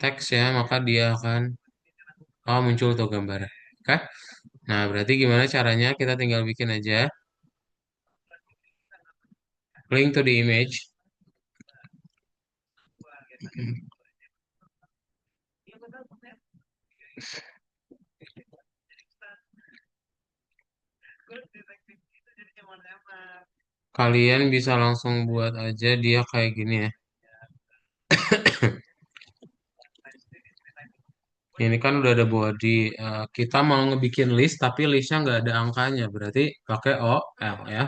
S1: teks ya, maka dia akan muncul tuh gambarnya. Oke? Nah, berarti gimana caranya? Kita tinggal bikin aja link to the image. Kalian bisa langsung buat aja dia kayak gini ya. Ini kan udah ada body. Kita mau ngebikin list, tapi listnya nggak ada angkanya. Berarti pakai O, L ya.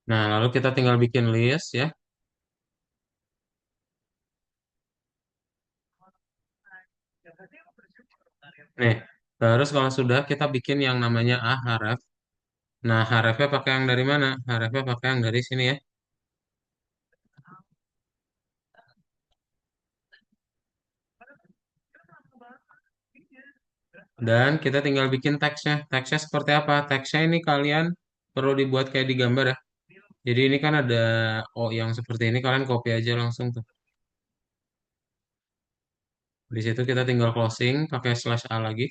S1: Nah, lalu kita tinggal bikin list ya. Nih, terus kalau sudah kita bikin yang namanya A haraf. Nah, harafnya pakai yang dari mana? Harafnya pakai yang dari sini ya. Dan kita tinggal bikin teksnya. Teksnya seperti apa? Teksnya ini kalian perlu dibuat kayak di gambar ya. Jadi ini kan ada O yang seperti ini, kalian copy aja langsung tuh. Di situ kita tinggal closing pakai slash A lagi.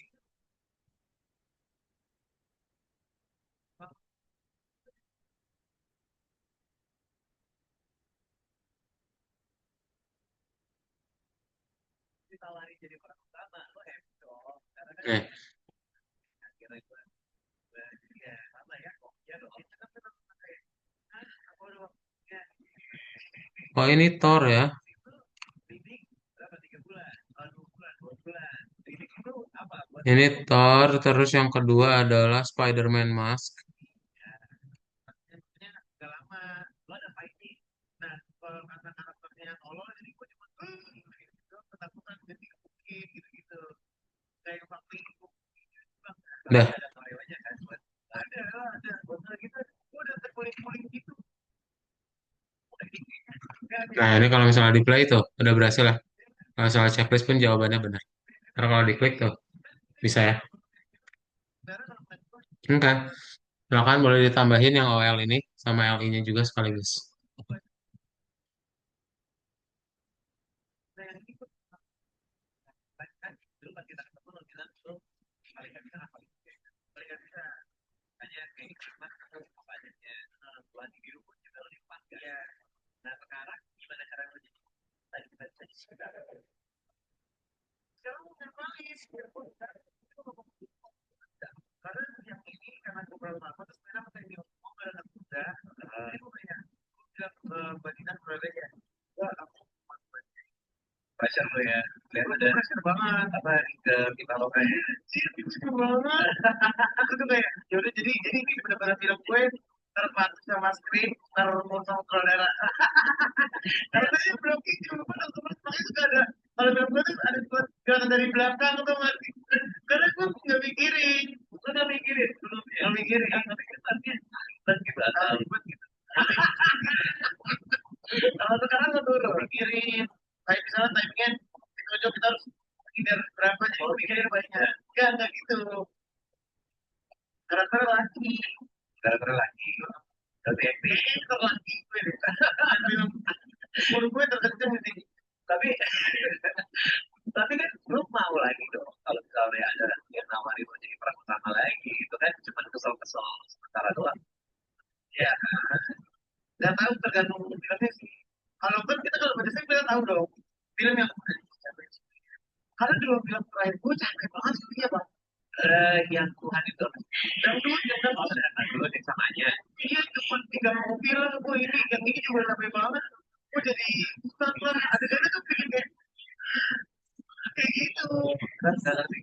S1: Nah, oh ini Thor ya. Ini Thor, terus yang kedua adalah Spider-Man Mask. Dah. Nah, ini kalau misalnya di play tuh, udah berhasil lah. Kalau soal checklist pun jawabannya benar. Karena kalau diklik tuh, bisa ya. Oke, silakan boleh ditambahin yang OL ini sama LI-nya juga sekaligus.
S2: Pressure tuh ya. Lihat ada pressure banget apa ke kita lokanya. Sih, pressure banget. Aku tuh kayak ya udah jadi ini benar-benar film gue terpacu sama skrip terpotong sutradara. Karena tadi belum gitu, lupa teman makanya suka ada kalau film gue tuh ada buat gerakan dari belakang atau mati. Karena gue nggak mikirin, belum mikirin. Tapi kan tadinya dan kita tahu gitu.
S4: mikirin kayak misalnya timingnya itu kita harus hindar berapa jadi mikirin banyak enggak gitu karakter lagi tapi karakter lagi gue deh umur gue terkenceng nih tapi tapi kan lu mau lagi dong kalau misalnya ada yang nawarin lo jadi peran utama lagi itu kan cuma kesel-kesel sementara doang ya nggak tahu tergantung filmnya sih kalau kan kita kalau pada saya kita tahu dong film yang karena dulu film terakhir gue capek banget sih ya bang yang Tuhan itu yang dulu yang udah ada dulu yang samanya iya cuma 3 film gue ini yang ini juga capek banget gue jadi bukan lah adegannya tuh bikin kayak gitu kan nggak ngerti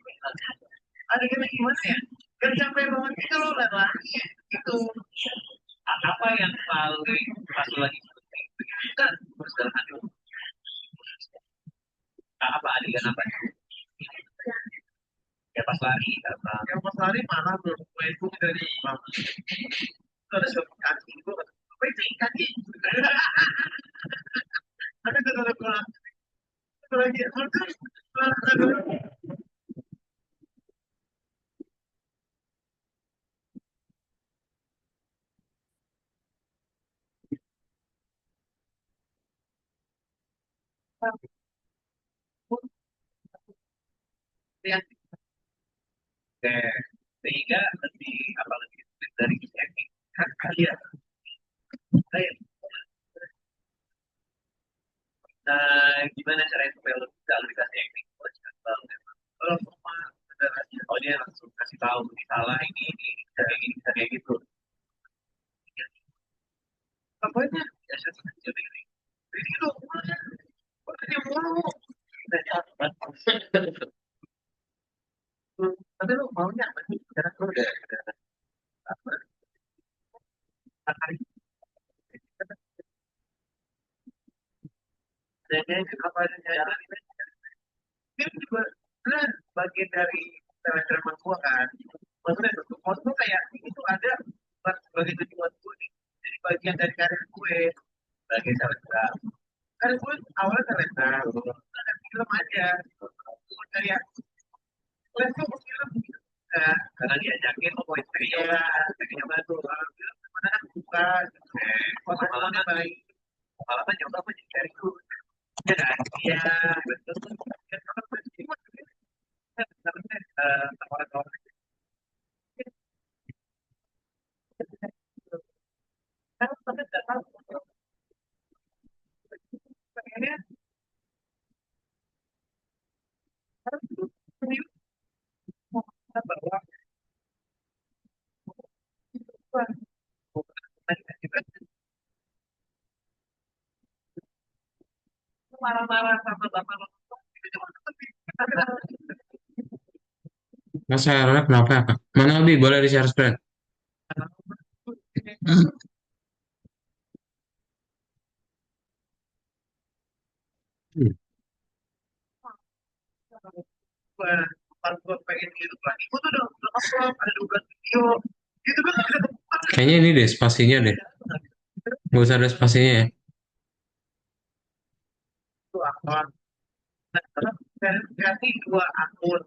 S4: adegannya gimana ya yang capek banget itu loh lagi gitu apa yang paling pas lagi penting kan harus dalam hati apa adegan apa ya pas lari apa yang pas lari mana belum gue itu dari ada suatu kaki gue apa itu kaki ada kata lagi ya sehingga lebih apa lebih sulit dari acting kan kalian saya gimana caranya supaya lo bisa lebih kasih acting kalau semua federasi oh dia langsung kasih tahu ini salah ini bisa kayak gini bisa kayak gitu pokoknya ya saya suka jadi ini jadi lo makanya mulu dan tapi lo maunya apa sih karena lo udah apa dan apa aja itu juga kan bagian dari teman gua kan maksudnya tuh kayak itu ada sebagai tujuan gue nih jadi bagian dari karir gue sebagai selebgram kan gue awalnya selebgram ada film aja gue kayak gue tuh film nah, karena diajakin oh istri ya pengen nyoba tuh film mana kan buka pengalaman baik pengalaman nyoba gue jadi dari dulu ya kan iya betul tawaran-tawaran kan tapi nggak tahu pengennya harus serius bahwa marah-marah sama bapak itu cuma
S1: Mas Herana kenapa ya, Kak? Mana Abi? Boleh di-share screen? Hmm.
S4: pas gue pengen gitu lagi gue tuh udah upload ada 2 video itu kan bisa
S1: Kayaknya ini deh spasinya deh. Nggak usah ada spasinya ya.
S4: tuh akun nah terus verifikasi 2 akun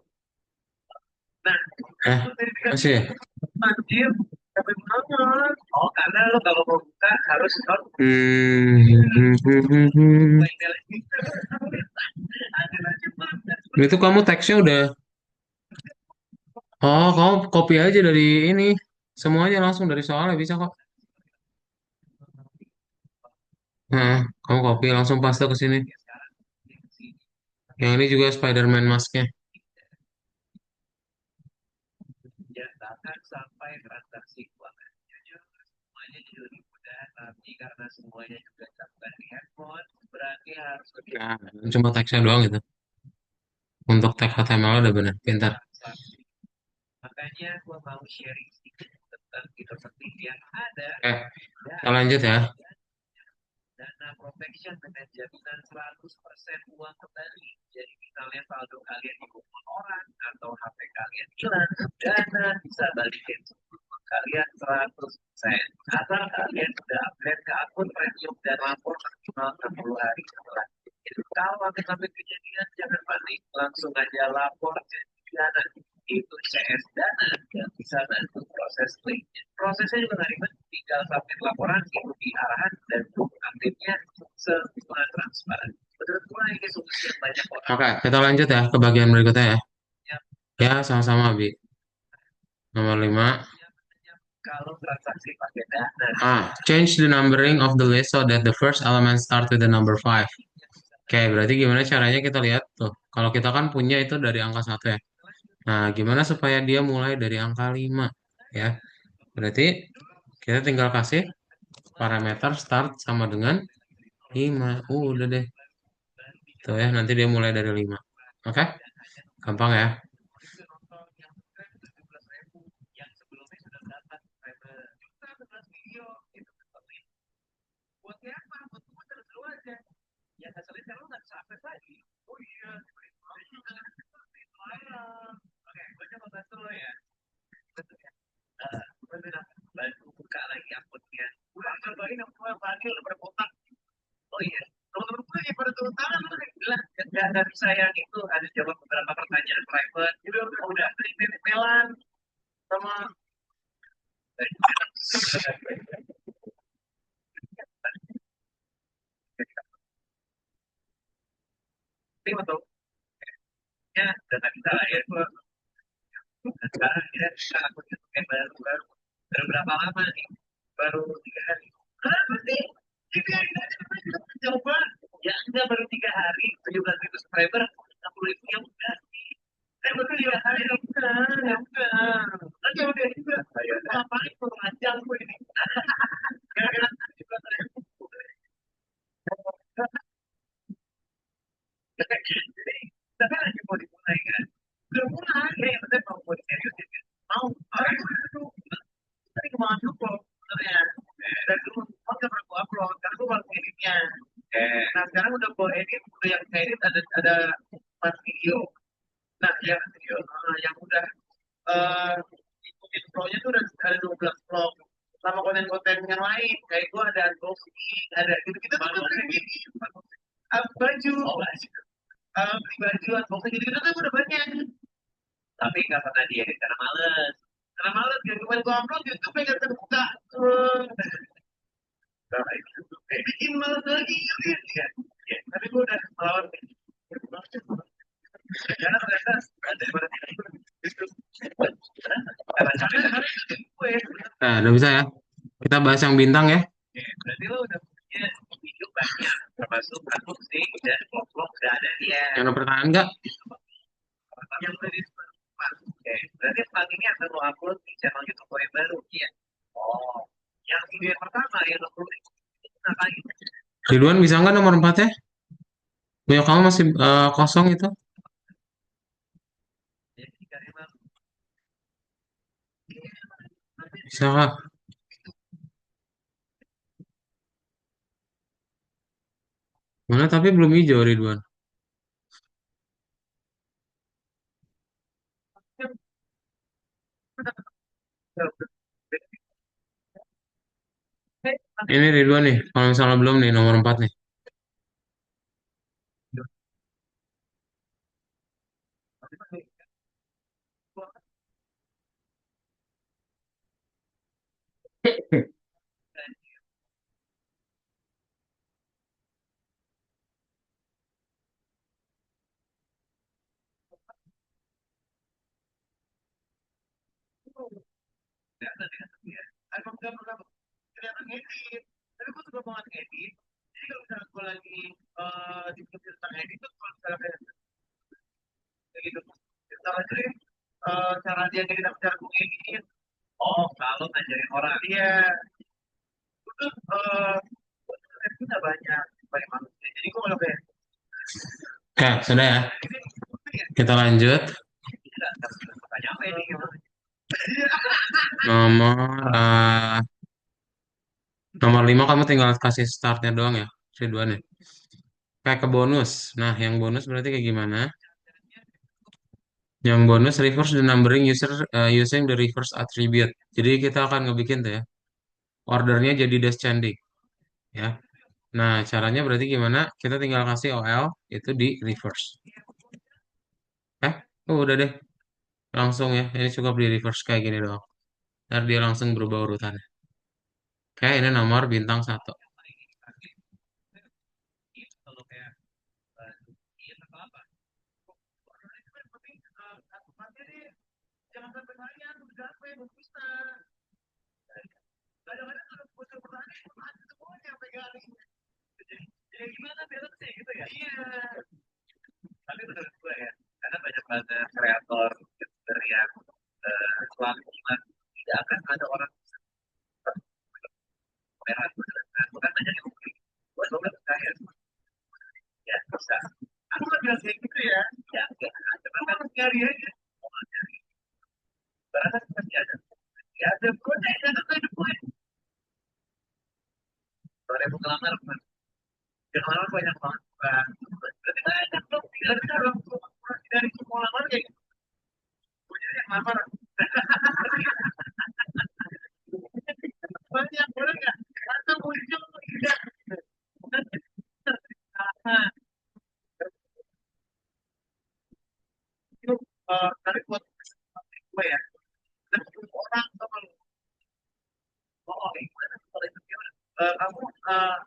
S4: nah
S1: Eh,
S4: itu verifikasi
S1: masih ya?
S4: anjir capek banget oh karena lo kalau mau buka harus
S1: Hmm. Itu kamu teksnya udah. Oh, kamu copy aja dari ini. Semuanya langsung dari soalnya bisa kok. Nah, kamu copy langsung paste ke sini. Yang ini juga Spider-Man masknya.
S4: ya bahkan sampai transaksi keuangan jujur semuanya jadi lebih mudah tapi karena semuanya juga dilakukan di handphone berarti harus lebih
S1: Nah, cuma teksnya doang gitu. Untuk tag HTML udah bener, pintar.
S4: makanya gua mau sharing sedikit tentang fitur penting yang ada
S1: Kita lanjut ya.
S4: dana protection dengan jaminan 100% uang kembali. Jadi misalnya saldo kalian dikumpul orang atau HP kalian hilang, dana bisa balikin kalian 100%. Asal kalian sudah upgrade ke akun premium dan lapor maksimal 60 hari setelah Kalau amit-amit kejadian jangan panik, langsung aja lapor ke dana. Itu CS dana yang bisa bantu proses linknya. Prosesnya juga nggak ribet, tinggal submit laporan, ikuti arahan dan update-nya semua transparan. Betul-betul ini solusi yang banyak orang.
S1: Oke, kita lanjut ya ke bagian berikutnya ya. Ya, sama-sama, Bi. Nomor 5.
S4: Kalau transaksi pakai dana,
S1: Change the numbering of the list so that the first element start with the number 5. Oke, berarti gimana caranya kita lihat tuh. Kalau kita kan punya itu dari angka 1 ya. Nah, gimana supaya dia mulai dari angka 5 ya. Berarti kita tinggal kasih parameter start sama dengan 5. Udah deh. Tuh ya, nanti dia mulai dari 5. Oke? Gampang ya.
S4: yang sebelumnya sudah dapat buat siapa? Buat gue terus lu aja. Ya hasilnya sekarang nggak bisa akses lagi. Oh iya. Oke, gue coba bantu lo ya. Betul ya. Bantu buka lagi akunnya. Udah cobain yang gue panggil berkotak. Oh iya. Teman-teman gue yang pada turun tangan lu bilang nggak bisa yang itu ada jawab beberapa pertanyaan private. Jadi udah email-emailan sama terima tuh. Ya, data kita lah ya. Dan sekarang ya kita akun YouTube yang baru-baru. Baru berapa lama nih? Baru 3 hari. Berarti 3 hari aja kita coba. Ya enggak baru 3 hari, 17.000 subscriber, 60.000 yang udah. Betul 3 hari ya udah, ya udah. Kan ya udah juga. Ngapain tuh ngajak gue ini? Gara-gara 17.000. Jadi, tapi lagi mau dimulai kan? Udah mulai, ya bener mau diseriusin kan? Mau, aduh, tadi kemana dulu sebenarnya dan dulu mau nggak pernah gua upload karena gua baru editnya. Nah sekarang udah gua edit, udah yang saya edit ada 4 video. Nah yang udah eh ikutin flow-nya tuh udah ada 12 vlog sama konten-konten yang lain kayak gua ada unboxing, ada gitu-gitu tuh kayak gini. Baju, beli baju, unboxing gitu-gitu tuh udah banyak. Tapi nggak pernah diedit karena males. Karena males kan kemarin gua upload YouTube pengen terbuka. Nah, itu bikin males lagi ya. Ya, tapi gua udah melawan. Karena ternyata ada
S1: Nah, udah bisa ya. Kita bahas yang bintang ya.
S4: berarti lo udah punya video banyak termasuk unboxing dan vlog-vlog udah ada dia.
S1: Yang ada pertanyaan nggak?
S4: Yang tadi oke, berarti paginya akan lo upload di channel YouTube lo yang baru. Iya. Oh, yang video yang pertama yang lo upload itu ngapain?
S1: Ridwan bisa nggak nomor 4 ya? Punya kamu masih kosong itu?
S4: Jadi dari mana?
S1: Bisa nggak? Mana tapi belum hijau Ridwan. Ini Ridwan nih. Kalau misalnya belum nih nomor 4 nih.
S4: Emang gak pernah kelihatan ngedit, tapi gue suka banget ngedit. Jadi kalau misalnya gue lagi diskusi tentang edit tuh kalau misalnya kayak gitu, kita aja deh cara dia ngedit apa cara gue ngedit. Oh, kalau ngajarin orang. Iya, itu kita banyak banyak manusia. Jadi gue kalau kayak
S1: Oke, sudah ya. Kita lanjut.
S4: tanya apa ini?
S1: Nomor nomor 5 kamu tinggal kasih startnya doang ya, Ridwan ya. Kayak ke bonus. Nah, yang bonus berarti kayak gimana? Yang bonus reverse the numbering user using the reverse attribute. Jadi kita akan ngebikin tuh ya. Ordernya jadi descending ya. Nah, caranya berarti gimana? Kita tinggal kasih OL itu di reverse. Udah deh. Langsung ya. Ini cukup di reverse kayak gini doang. Ntar dia langsung berubah urutannya. Oke, ini nomor bintang 1.
S4: Kalau kayak iya atau apa? Orang itu yang penting tempatnya deh jangan sampai banyak udah capek belum bisa. Kadang-kadang kalau bocor pertanyaan mati semuanya pegang. Jadi gimana biasa sih gitu ya? Iya. Tapi menurut gue ya, karena banyak banget kreator dari yang selalu tidak akan ada orang merah bukan banyak yang mungkin gue selalu percaya ya bisa aku kan bilang kayak gitu ya ya enggak cuma kan nyari aja berasa pasti ada ya ada gue ada gue kalau ada pengalaman yang orang banyak banget bukan berarti banyak dong dari semua lamar kayak gitu gue jadi yang lamar banyak boleh nggak atau muncul tidak nah itu tapi buat gue ya dan orang sama oh gimana kalau itu gimana kamu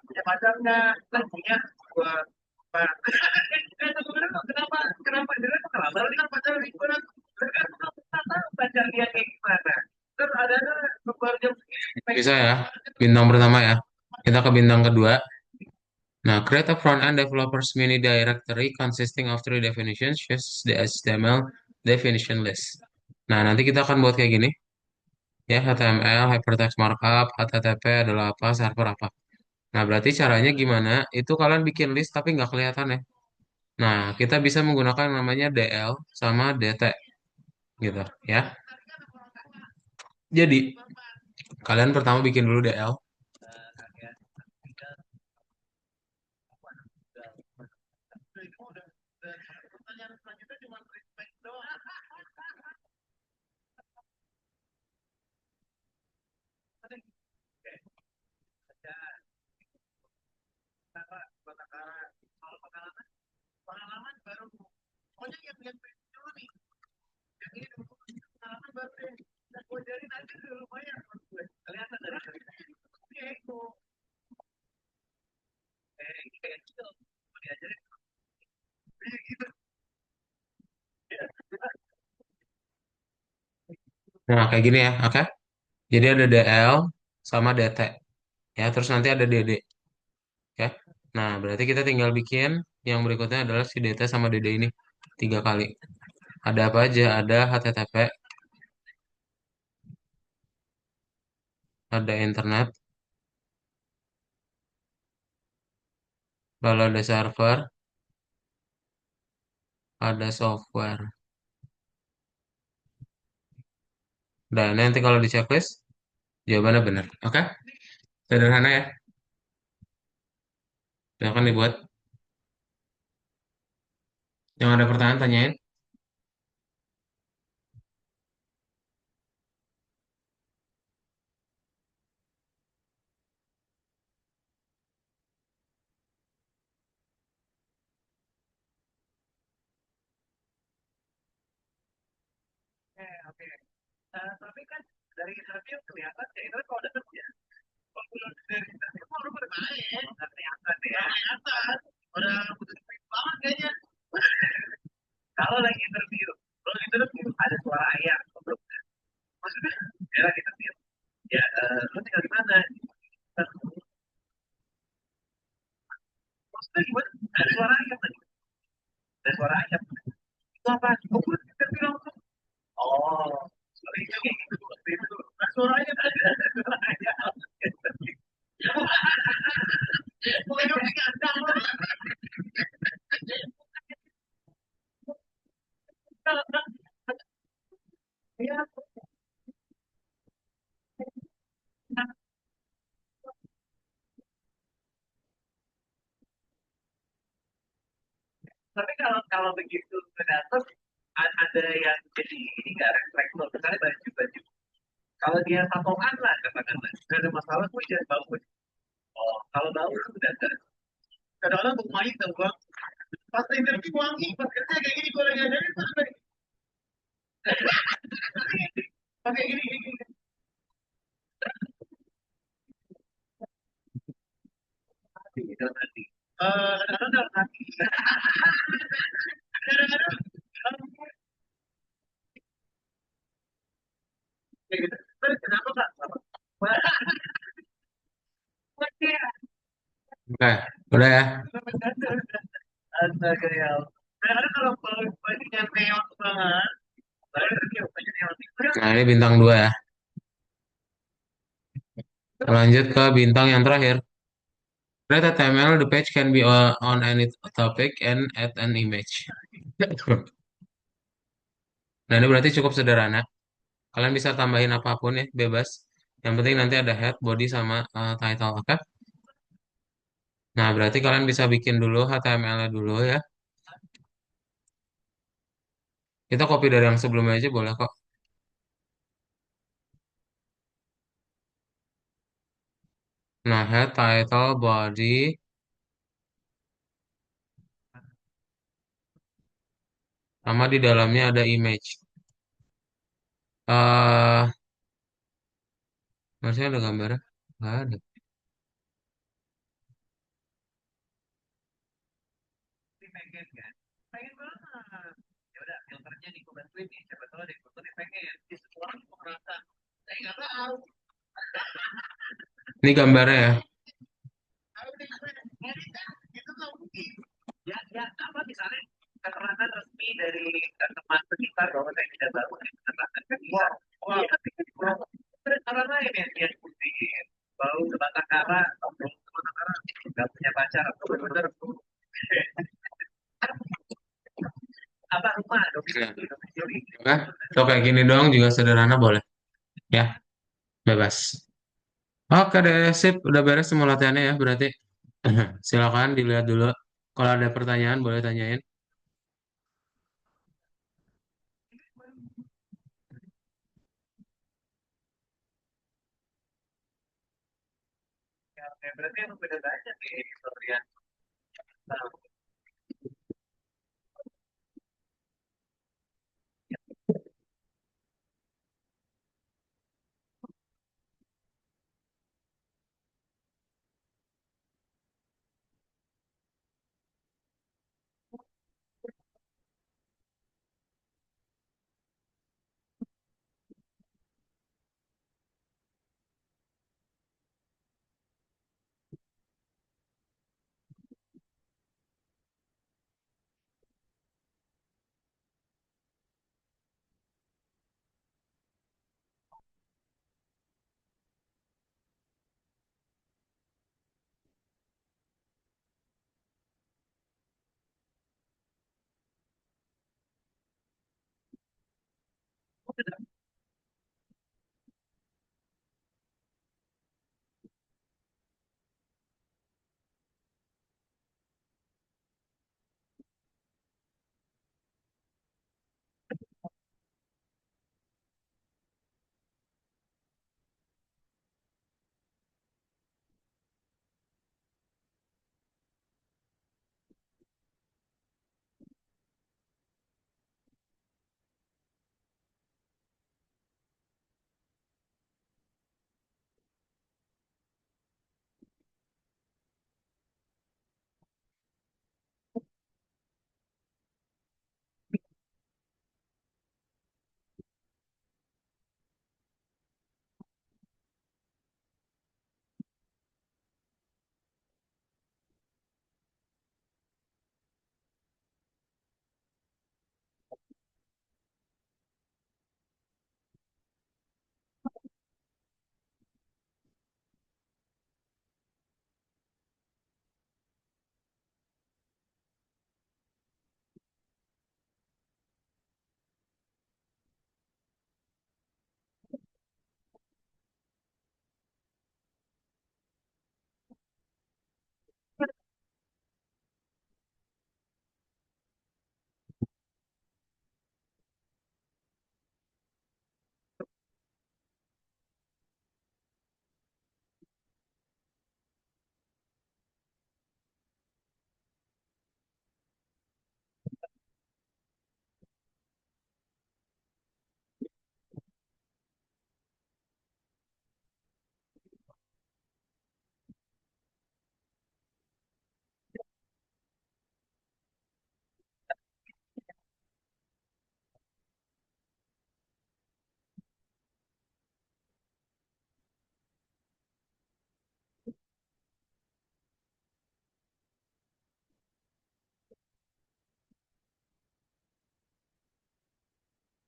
S4: punya pacar nggak kan punya gua apa kenapa kenapa dia tuh kenapa dengan pacar liburan kan pacar dia kayak gimana terus ada keluar jam segini
S1: Bisa ya. Bintang pertama ya. Kita ke bintang kedua. Nah, create a front-end developers mini directory consisting of three definitions, just the HTML definition list. Nah, nanti kita akan buat kayak gini. Ya, HTML, hypertext markup, HTTP adalah apa, server apa. Nah, berarti caranya gimana? Itu kalian bikin list tapi nggak kelihatan ya. Nah, kita bisa menggunakan yang namanya DL sama DT gitu ya. Jadi, kalian pertama bikin dulu DL.
S4: pertanyaan selanjutnya cuma respect doang kalau pengalaman pengalaman baru pokoknya yang dulu nih yang ini dulu pengalaman baru deh dan gue jadi nanti dulu lumayan menurut gue kelihatan dari kayak itu ini kayak gitu mau diajarin kayak gitu
S1: Nah, kayak gini ya, oke? Jadi ada DL sama DT ya, terus nanti ada DD ya. Nah, berarti kita tinggal bikin yang berikutnya adalah si DT sama DD ini 3 kali. Ada apa aja? Ada HTTP, ada internet, lalu ada server, ada software. Dan nanti kalau di checklist, jawabannya benar. Oke? Sederhana ya. Silahkan dibuat. Yang ada pertanyaan, tanyain.
S4: oke tapi kan dari interview kelihatan ya itu kan kalau udah kerja kalau belum dari interview mau lu udah main nggak kelihatan ya kelihatan udah putus banget kayaknya kalau lagi interview kalau interview ada suara ayam belum maksudnya ya lagi interview ya lu tinggal di mana maksudnya gimana ada suara ayam tadi ada suara ayam itu apa oh gue interview langsung oh sorry kayak gitu waktu itu nah, suaranya tadi ada suara ayam pokoknya udah kandang lah ya tapi kalau begitu ternyata ada yang jadi ini nggak reflektor misalnya baju baju kalau dia tatoan lah katakanlah nggak ada masalah gue jangan bagus Oh, kalau bau udah kadang-kadang tuh main tuh gua pas interview wangi, pas kerja kayak gini gua lagi ada pakai gini. Dalam hati. Kadang-kadang dalam hati. Kadang-kadang kayak gitu. Terus kenapa Kak? Wah,
S1: Oke, udah ya.
S4: astaga ya. Kadang-kadang kalau bajunya neon banget, baru dia baju neon.
S1: Nah, ini bintang 2 ya. Lanjut ke bintang yang terakhir. Write HTML, the page can be on any topic and add an image. Nah, ini berarti cukup sederhana. Kalian bisa tambahin apapun ya, bebas. Yang penting nanti ada head, body, sama title. Oke? Nah, berarti kalian bisa bikin dulu HTML-nya dulu ya. Kita copy dari yang sebelumnya aja boleh kok. Nah, head, title, body, sama di dalamnya ada image. eh Maksudnya ada gambarnya? Nggak ada.
S4: Pengen kan? Pengen banget. Ya udah, filternya nih gue bantuin nih. Siapa tahu ada yang foto nih pengen. Di seseorang kok merasa saya nggak tahu.
S1: Ini gambarnya ya.
S4: Tahu nih edit kan? Itu nggak mungkin. Ya, ya apa misalnya keterangan resmi dari teman sekitar bahwa saya tidak baru menerangkan kan bisa. Wah, ada cara lain yang dia dibutuhin. Baru sebatang kara, belum sebatang kara, nggak punya pacar, atau benar-benar apa rumah
S1: Nah,
S4: domisili domisili.
S1: nah, so kayak gini doang juga sederhana boleh. Ya, bebas. Oke deh, sip. Udah beres semua latihannya ya, berarti. Silakan dilihat dulu. Kalau ada pertanyaan, boleh tanyain.
S4: Ya, berarti emang beda banyak nih historian. Nah,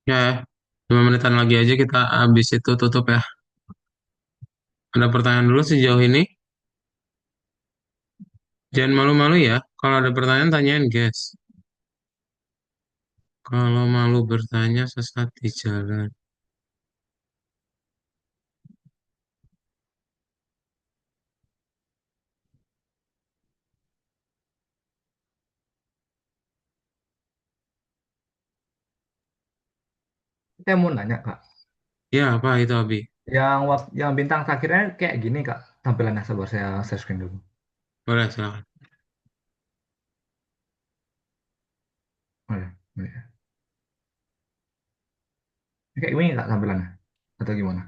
S1: Ya, 5 menitan lagi aja kita habis itu tutup ya. Ada pertanyaan dulu sejauh ini. Jangan malu-malu ya. Kalau ada pertanyaan tanyain guys. Kalau malu bertanya sesat di jalan.
S2: Saya mau nanya Kak,
S1: Ya, apa itu Abi?
S2: yang bintang terakhirnya kayak gini Kak, tampilannya sabar saya share screen dulu.
S1: Boleh, silakan.
S2: Oh, ya. Oh, ya. Kayak gini Kak tampilannya, atau gimana?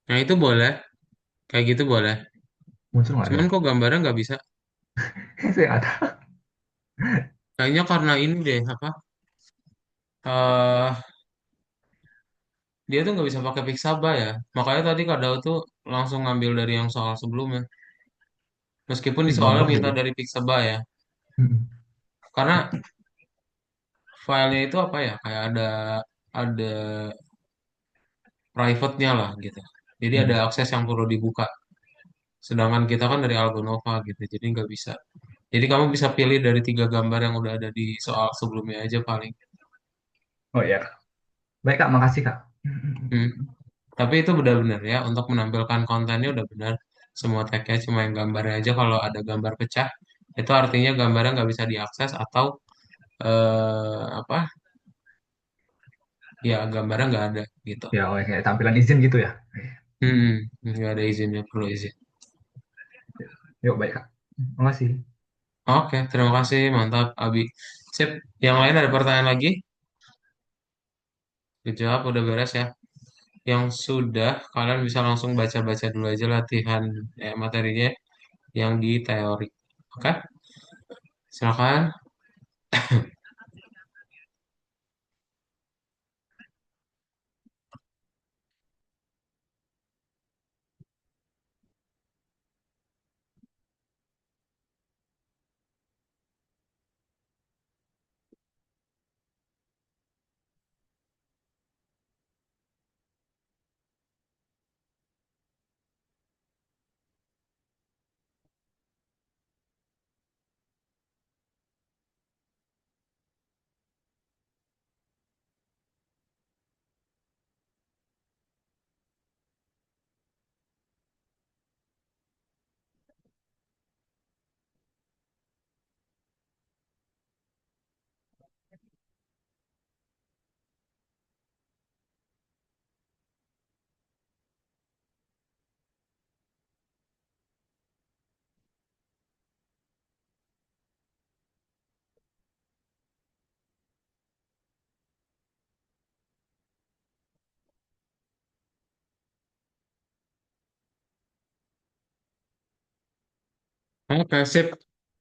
S1: Nah, itu boleh. Kayak gitu boleh.
S2: Muncul nggak
S1: Cuman
S2: ya?
S1: kok gambarnya nggak bisa.
S2: Saya nggak tahu.
S1: Kayaknya karena ini deh, apa? eh dia tuh nggak bisa pakai Pixabay ya. Makanya tadi Kak Daud tuh langsung ngambil dari yang soal sebelumnya. Meskipun di
S2: Ini
S1: soalnya
S2: gambar
S1: minta
S2: jadi.
S1: dari Pixabay ya.
S2: Mm-mm.
S1: Karena filenya itu apa ya? Kayak ada private-nya lah gitu. Jadi ada
S2: Mm-mm.
S1: akses yang perlu dibuka. Sedangkan kita kan dari Algonova gitu, jadi nggak bisa. Jadi kamu bisa pilih dari 3 gambar yang udah ada di soal sebelumnya aja paling.
S2: Oh iya Kak. Baik Kak, makasih Kak.
S1: Hmm. Tapi itu benar-benar ya, untuk menampilkan kontennya udah benar. Semua tagnya cuma yang gambarnya aja. Kalau ada gambar pecah, itu artinya gambarnya nggak bisa diakses atau apa? Ya gambarnya nggak ada gitu.
S2: Ya, oh, kayak tampilan izin gitu ya.
S1: Nggak ada izinnya, perlu izin.
S2: Yuk, baik Kak. Makasih.
S1: Oke, terima kasih, mantap, Abi. Sip, yang lain ada pertanyaan lagi? Dijawab, udah beres ya. Yang sudah, kalian bisa langsung baca-baca dulu aja latihan materinya yang di teori. Oke, silakan. Oke, sip.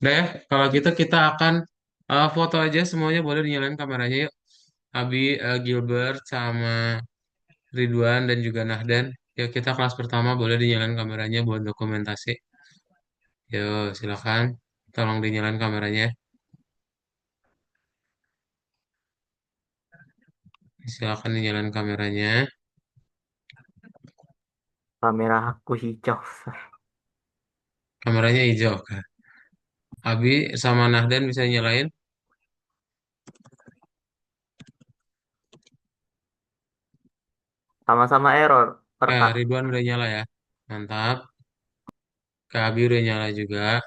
S1: Udah ya, kalau gitu kita akan foto aja semuanya, boleh dinyalain kameranya yuk. Abi, Gilbert, sama Ridwan, dan juga Nahdan. Yuk kita kelas pertama, boleh dinyalain kameranya buat dokumentasi. Yuk, silakan. Tolong dinyalain kameranya. Silakan dinyalain kameranya.
S3: Kamera aku hijau, Sir.
S1: Kameranya hijau, Kak. Abi sama Nahdan bisa nyalain.
S3: Sama-sama error. Kak.
S1: Ridwan udah nyala ya. Mantap. Kak Abi udah nyala juga.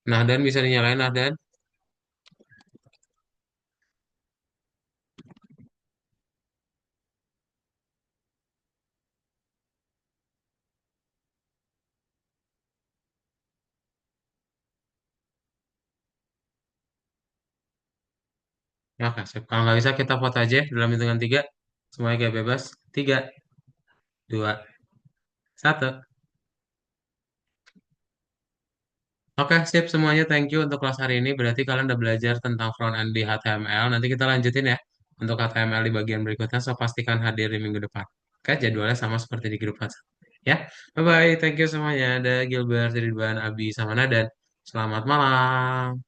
S1: Nahdan bisa dinyalain, Nahdan. Ya, Kak. Sip. Kalau nggak bisa, kita foto aja dalam hitungan 3. Semuanya kayak bebas. 3, 2, 1. Oke, sip semuanya. Thank you untuk kelas hari ini. Berarti kalian udah belajar tentang front end di HTML. Nanti kita lanjutin ya untuk HTML di bagian berikutnya. So, pastikan hadir di minggu depan. Oke, jadwalnya sama seperti di grup WhatsApp. Ya, bye-bye. Thank you semuanya. Ada Gilbert, Ridwan, Abi, sama Nadan. Selamat malam.